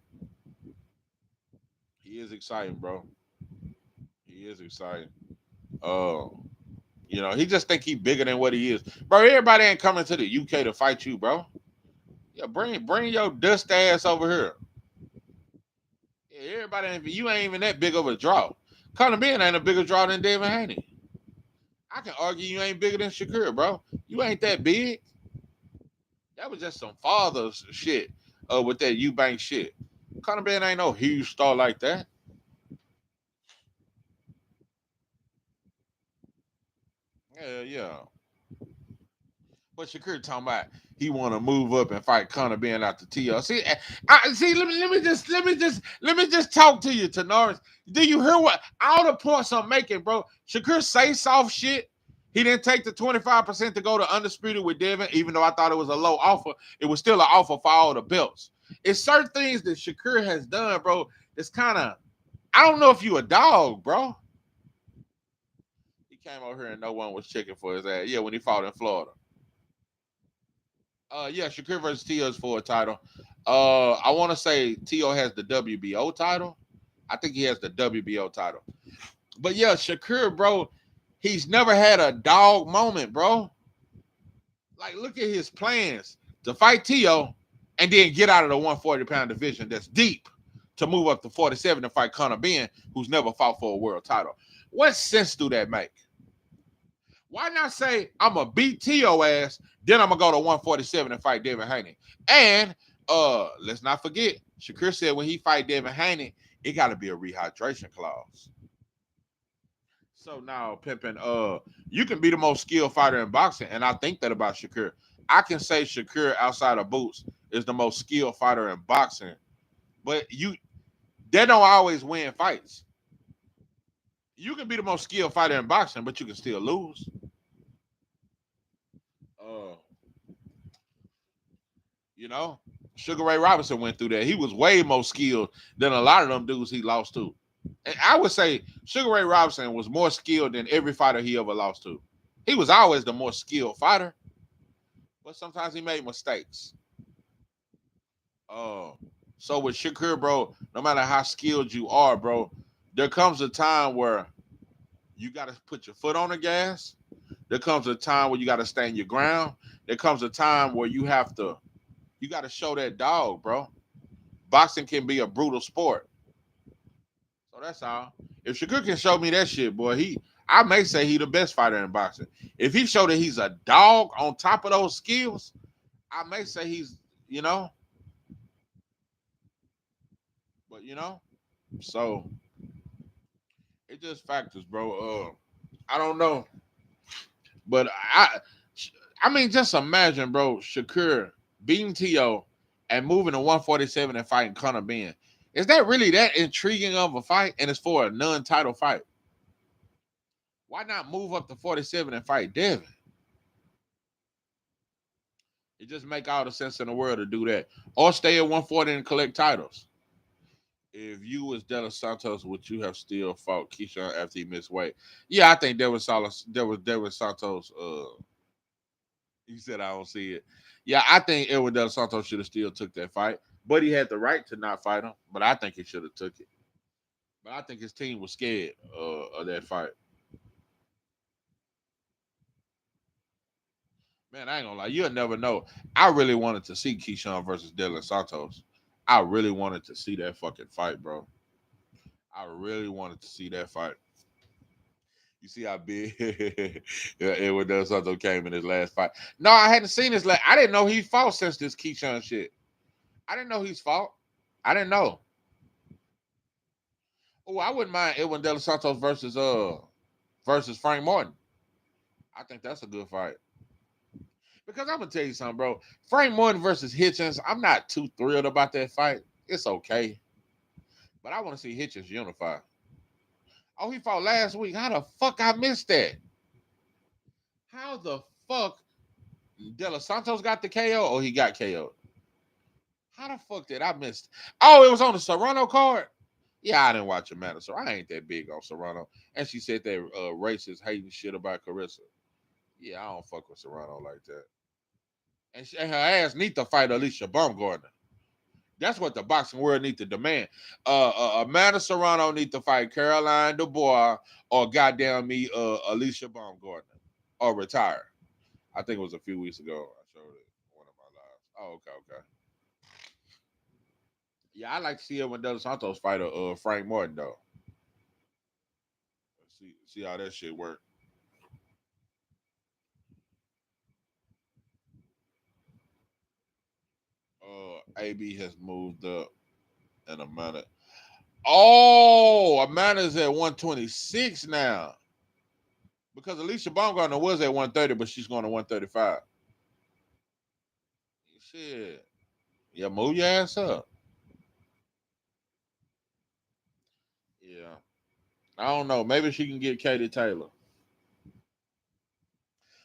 He is exciting, bro. He is exciting. Uh, he just think he bigger than what he is, bro. Everybody ain't coming to the UK to fight you, bro. Yeah, bring your dust ass over here. Yeah, everybody ain't you ain't even that big of a draw. Conor Ben ain't a bigger draw than Devin Haney. I can argue you ain't bigger than Shakur, bro. You ain't that big. That was just some father's shit. With that Eubank shit. Conor Ben ain't no huge star like that. Yeah. But Shakur talking about he want to move up and fight Conor Ben out the TL. See, let me just talk to you, Tenoris. Do you hear what all the points I'm making, bro? Shakur say soft shit. He didn't take the 25% to go to undisputed with Devin, even though I thought it was a low offer. It was still an offer for all the belts. It's certain things that Shakur has done, bro. It's kind of, I don't know if you a dog, bro. He came over here and no one was checking for his ass. Yeah, when he fought in Florida. Yeah, Shakur versus Tio's for a title. I want to say Tio has the WBO title. I think he has the WBO title. But yeah, Shakur, bro, he's never had a dog moment, bro. Like, look at his plans to fight Tio and then get out of the 140-pound division that's deep to move up to 47 and fight Conor Ben, who's never fought for a world title. What sense do that make? Why not say I'm gonna beat Tio ass, then I'm gonna go to 147 and fight Devin Haney? And let's not forget, Shakur said when he fight Devin Haney, it gotta be a rehydration clause. So now, Pimpin, you can be the most skilled fighter in boxing, and I think that about Shakur. I can say Shakur outside of Boots is the most skilled fighter in boxing, but they don't always win fights. You can be the most skilled fighter in boxing, but you can still lose. Sugar Ray Robinson went through that. He was way more skilled than a lot of them dudes he lost to. And I would say Sugar Ray Robinson was more skilled than every fighter he ever lost to. He was always the more skilled fighter, but sometimes he made mistakes. So with Shakur, bro, no matter how skilled you are, bro, there comes a time where you got to put your foot on the gas. There comes a time where you got to stand your ground. There comes a time where you got to show that dog, bro. Boxing can be a brutal sport. So that's all. If Shakur can show me that shit, boy, I may say he the best fighter in boxing. If he showed that he's a dog on top of those skills, I may say he's, but so it just factors, bro. I don't know. But I mean, just imagine, bro, Shakur beating Tio and moving to 147 and fighting Conor Ben. Is that really that intriguing of a fight? And it's for a non-title fight. Why not move up to 47 and fight Devin? It just make all the sense in the world to do that. Or stay at 140 and collect titles. If you was De Los Santos, would you have still fought Keyshawn after he missed weight? Yeah, I think there was Santos. He said I don't see it. Yeah, I think Edwin De Los Santos should have still took that fight, but he had the right to not fight him. But I think he should have took it. But I think his team was scared of that fight. Man, I ain't gonna lie. You'll never know. I really wanted to see Keyshawn versus De Los Santos. I really wanted to see that fucking fight, bro. I really wanted to see that fight. You see how big Edwin De Los Santos came in his last fight. No, I hadn't seen his I didn't know he fought since this Keyshawn shit. I didn't know he's fought. I didn't know. Oh, I wouldn't mind Edwin De Los Santos versus Frank Martin. I think that's a good fight. Because I'm gonna tell you something, bro. Frank Martin versus Hitchens, I'm not too thrilled about that fight. It's okay. But I want to see Hitchens unify. Oh, he fought last week. How the fuck I missed that? How the fuck De Los Santos got the KO or he got KO'd? How the fuck did I miss? Oh, it was on the Serrano card. Yeah, I didn't watch Amanda, so I ain't that big on Serrano. And she said that racist hating shit about Carissa. Yeah, I don't fuck with Serrano like that. And her ass need to fight Alicia Baumgardner. That's what the boxing world need to demand. Amanda Serrano need to fight Caroline Dubois or goddamn me, Alicia Baumgardner, or retire. I think it was a few weeks ago. I showed it one of my lives. Oh, okay. Yeah, I like to see Edwin De Los Santos fight Frank Martin though. See how that shit work. AB has moved up in a minute. Oh, Amanda's at 126 now. Because Alicia Baumgardner was at 130, but she's going to 135. Shit. Yeah, move your ass up. Yeah. I don't know. Maybe she can get Katie Taylor.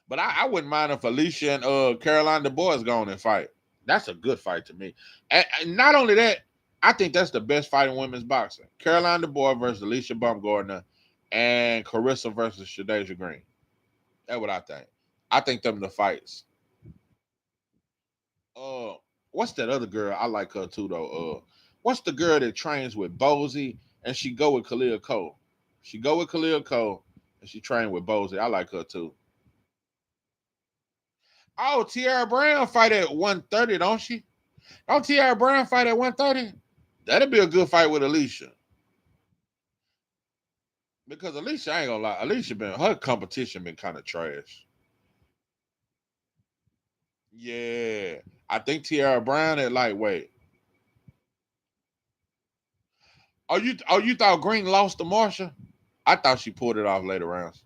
But I wouldn't mind if Alicia and Caroline Dubois going and fight. That's a good fight to me. And not only that, I think that's the best fight in women's boxing. Caroline Dubois versus Alicia Baumgardner and Carissa versus Shadeja Green. That's what I think. I think them the fights. What's that other girl? I like her too though. What's the girl that trains with Bozy and she go with Khalil Cole? She go with Khalil Cole and she trained with Bozy. I like her too. Oh, Tiara Brown fight at 130, don't she? Don't Tiara Brown fight at 130? That'd be a good fight with Alicia. Because Alicia, I ain't gonna lie, her competition been kind of trash. Yeah. I think Tiara Brown at lightweight. Oh, you thought Green lost to Marsha? I thought she pulled it off later rounds.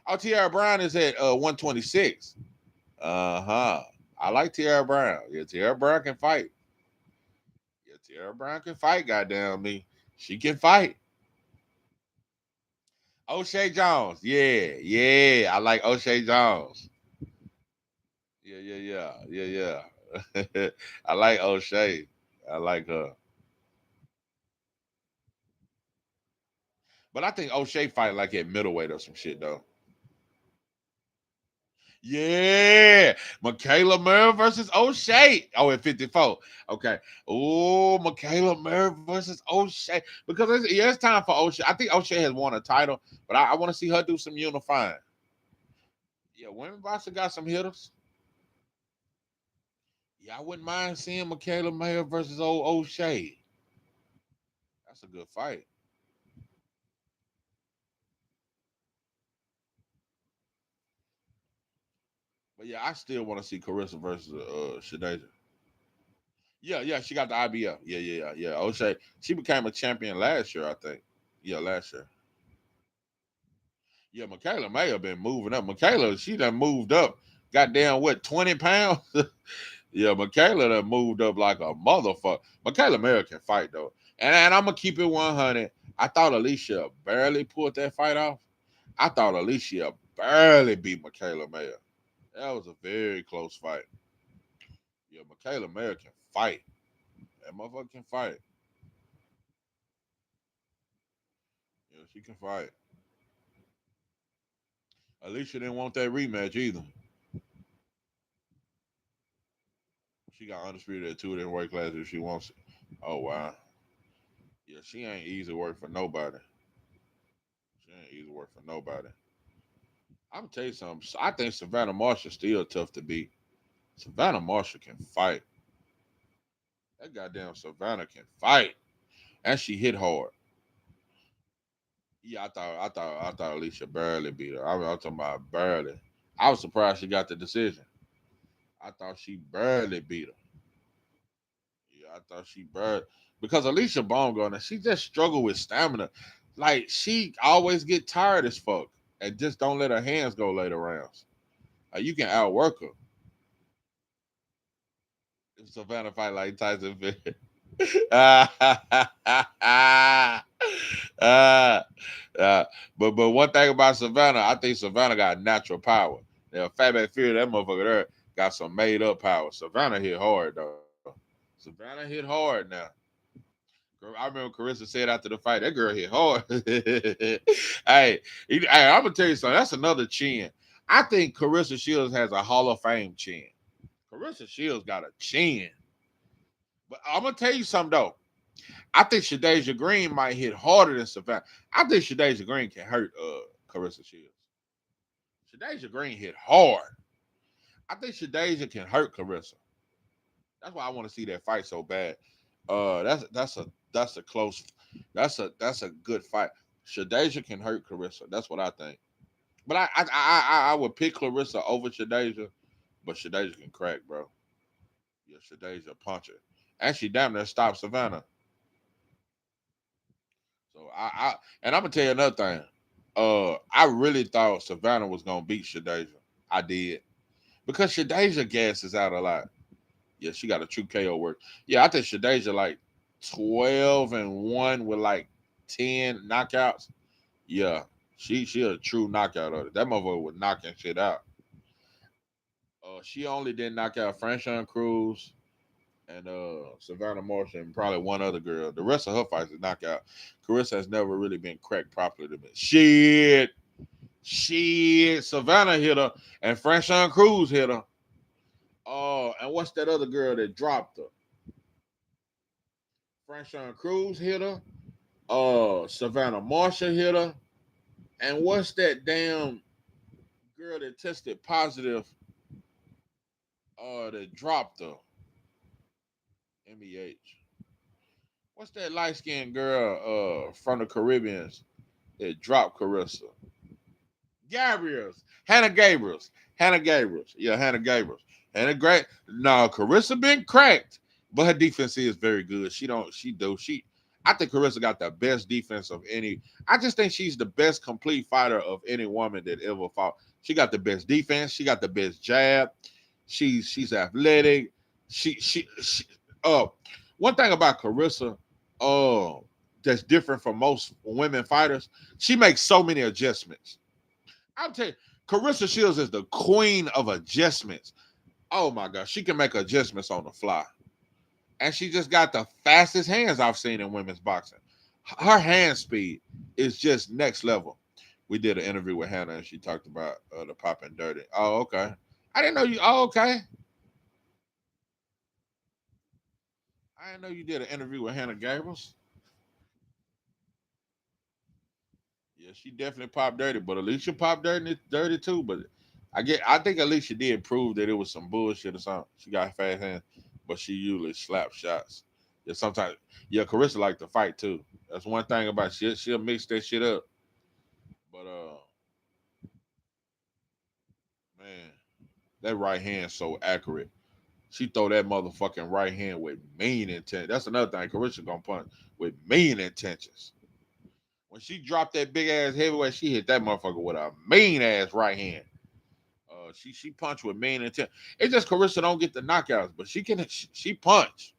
Oh, Tiara Brown is at 126. Uh-huh. I like Tiara Brown. Yeah, Tiara Brown can fight. Yeah, Tiara Brown can fight, goddamn me. She can fight. O'Shea Jones. Yeah. I like O'Shea Jones. Yeah. I like O'Shea. I like her. But I think O'Shea fight like at middleweight or some shit, though. Yeah, Michaela Murray versus O'Shea. Oh, at 54. Okay. Oh, Michaela Murray versus O'Shea. Because it's time for O'Shea. I think O'Shea has won a title, but I want to see her do some unifying. Yeah, women boxing got some hitters. Yeah, I wouldn't mind seeing Michaela Murray versus O'Shea. That's a good fight. But yeah, I still want to see Carissa versus Shadeja. Yeah, she got the IBF. Yeah. O'Shea, she became a champion last year, I think. Yeah, last year. Yeah, Michaela may have been moving up. Michaela, she done moved up. Goddamn, what, 20 pounds? Yeah, Michaela done moved up like a motherfucker. Michaela Mayer can fight, though. And I'm going to keep it 100. I thought Alicia barely pulled that fight off. I thought Alicia barely beat Michaela Mayer. That was a very close fight. Yeah, Michaela Mayer can fight. That motherfucker can fight. Yeah, she can fight. Alicia didn't want that rematch either. She got undisputed at 2 different weight classes if she wants it. Oh, wow. Yeah, she ain't easy work for nobody. She ain't easy work for nobody. I'm gonna tell you something. I think Savannah Marshall still tough to beat. Savannah Marshall can fight. That goddamn Savannah can fight. And she hit hard. Yeah, I thought Alicia barely beat her. I'm talking about barely. I was surprised she got the decision. I thought she barely beat her. Yeah, I thought she barely because Alicia Baumgardner, she just struggled with stamina. Like she always get tired as fuck and just don't let her hands go later rounds. You can outwork her. If Savannah fight like Tyson Fury. But one thing about Savannah, I think Savannah got natural power. Now, Fatback Fury, that motherfucker there got some made up power. Savannah hit hard though. Savannah hit hard now. I remember Carissa said after the fight, that girl hit hard. Hey, I'm gonna tell you something. That's another chin. I think Carissa Shields has a Hall of Fame chin. Carissa Shields got a chin. But I'm gonna tell you something though. I think Shadeja Green might hit harder than Savannah. I think Shadeja Green can hurt Carissa Shields. Shadeja Green hit hard. I think Shadeja can hurt Carissa. That's why I want to see that fight so bad. That's a close. That's a good fight. Shadeja can hurt Carissa. That's what I think. But I would pick Clarissa over Shadeja, but Shadeja can crack, bro. Yeah, Shadeja puncher. And she damn near stopped Savannah. So and I'm gonna tell you another thing. I really thought Savannah was gonna beat Shadeja. I did. Because Shadeja gasses out a lot. Yeah, she got a true KO work. Yeah, I think Shadeja like 12-1 with like 10 knockouts. Yeah, she a true knockout of it. That motherfucker was knocking shit out. She only didn't knock out Franchon Cruz and Savannah Marshall and probably one other girl. The rest of her fights is knockout. Carissa has never really been cracked properly to me. Shit. Savannah hit her and Franchon Cruz hit her. Oh, and what's that other girl that dropped her? Franchon Cruz hit her. Savannah Marshall hit her. And what's that damn girl that tested positive? That dropped her. MEH. What's that light skinned girl from the Caribbeans that dropped Carissa? Gabriels. Hannah Gabriels. Yeah, Hannah Gabriels. Hannah great. No, Carissa been cracked, but her defense is very good. I think Carissa got the best defense of any. I just think she's the best complete fighter of any woman that ever fought. She got the best defense. She got the best jab. She's athletic. She one thing about Carissa, that's different from most women fighters. She makes so many adjustments. I'll tell you, Carissa Shields is the queen of adjustments. Oh my God, she can make adjustments on the fly. And she just got the fastest hands I've seen in women's boxing. Her hand speed is just next level. We did an interview with Hannah and she talked about the pop and dirty. Oh, okay. I didn't know you. Oh, okay. I didn't know you did an interview with Hannah Gabriels. Yeah, she definitely popped dirty, but Alicia popped dirty too. But I think Alicia did prove that it was some bullshit or something. She got fast hands, but she usually slaps shots. Yeah, sometimes. Yeah, Carissa like to fight too. That's one thing about shit. She'll mix that shit up. But man, that right hand so accurate. She throw that motherfucking right hand with mean intent. That's another thing. Carissa gonna punch with mean intentions. When she dropped that big ass heavyweight, she hit that motherfucker with a mean ass right hand. She punched with mean intent. It's just Carissa don't get the knockouts, but she punch.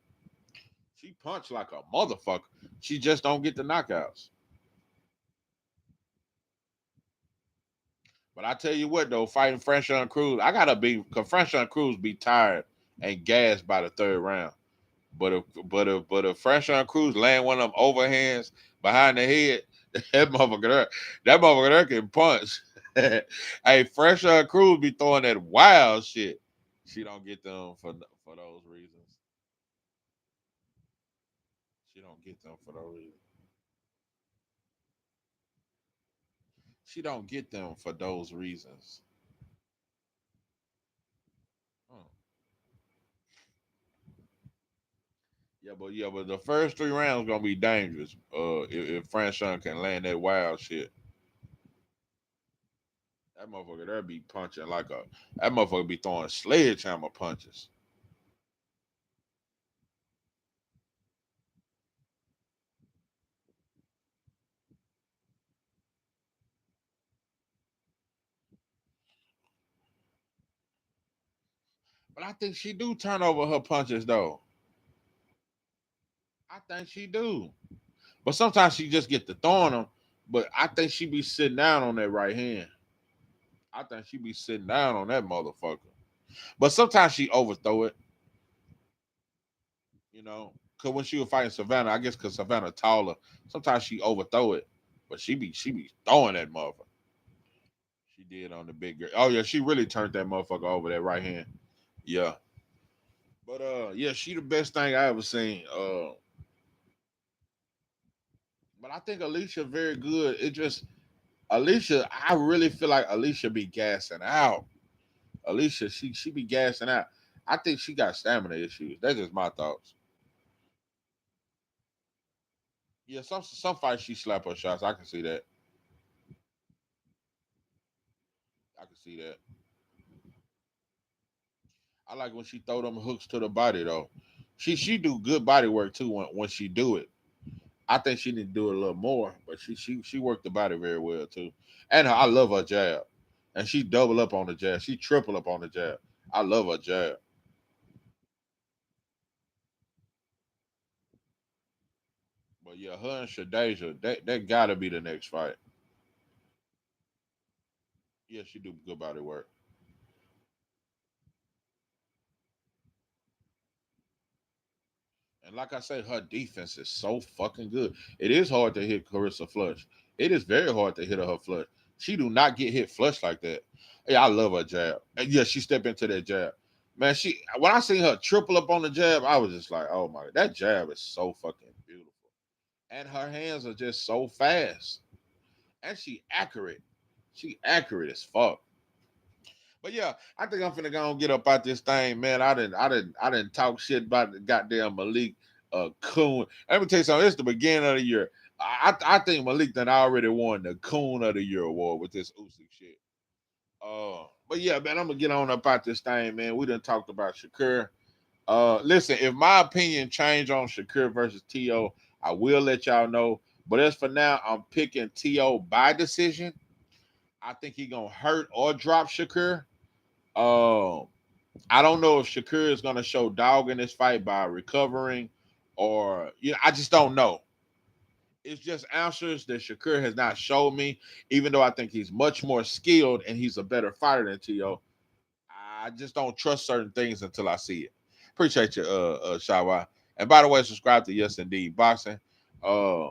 She punch like a motherfucker. She just don't get the knockouts. But I tell you what though, fighting Franchon Cruz, I gotta be because Franchon Cruz be tired and gassed by the third round. But if Franchon Cruz land one of them overhands behind the head, that motherfucker there can punch. Hey, Franchon Cruz be throwing that wild shit. She don't get them for those reasons. She don't get them for those reasons. She don't get them for those reasons. Huh. Yeah, but the first 3 rounds gonna be dangerous. If Franchon can land that wild shit. That motherfucker there be punching that motherfucker be throwing sledgehammer punches. But I think she do turn over her punches though. I think she do. But sometimes she just get to throwing them. But I think she be sitting down on that right hand. I think she be sitting down on that motherfucker. But sometimes she overthrow it. You know, because when she was fighting Savannah, I guess because Savannah taller, sometimes she overthrow it, but she be throwing that motherfucker. She did on the big girl. Oh yeah, she really turned that motherfucker over that right hand. Yeah, but yeah, she the best thing I ever seen. But I think Alicia very good. It just Alicia, I really feel like Alicia be gassing out. Alicia, she be gassing out. I think she got stamina issues. That's just my thoughts. Yeah, some fights she slap her shots. I can see that. I can see that. I like when she throw them hooks to the body though. She do good body work too when she do it. I think she need to do it a little more, but she worked the body very well too. And I love her jab. And she double up on the jab. She triple up on the jab. I love her jab. But yeah, her and Shadeja, that gotta be the next fight. Yeah, she do good body work. And like I say, her defense is so fucking good. It is hard to hit Carissa flush. It is very hard to hit her flush. She do not get hit flush like that. Yeah, I love her jab. And yeah, she step into that jab. Man, she when I seen her triple up on the jab, I was just like, oh my, that jab is so fucking beautiful. And her hands are just so fast. And she accurate. She accurate as fuck. But yeah, I think I'm finna go and get up out this thing, man. I didn't talk shit about the goddamn Malik Coon. Let me tell you something. It's the beginning of the year. I think Malik done already won the Coon of the Year award with this Usyk shit. But yeah, man, I'm gonna get on up out this thing, man. We done talked about Shakur. Listen, if my opinion change on Shakur versus T.O., I will let y'all know. But as for now, I'm picking T.O. by decision. I think he gonna hurt or drop Shakur. Um, I don't know if Shakur is going to show dog in this fight by recovering, or I just don't know. It's just answers that Shakur has not showed me, even though I think he's much more skilled and he's a better fighter than T.O. I just don't trust certain things until I see it. Appreciate you, Shawa. And by the way, subscribe to Yes Indeed Boxing. Uh,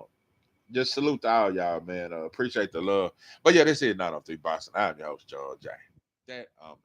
just salute to all y'all, man. Appreciate the love. But yeah, this is 903 Boxing. I'm your host, George J. That out.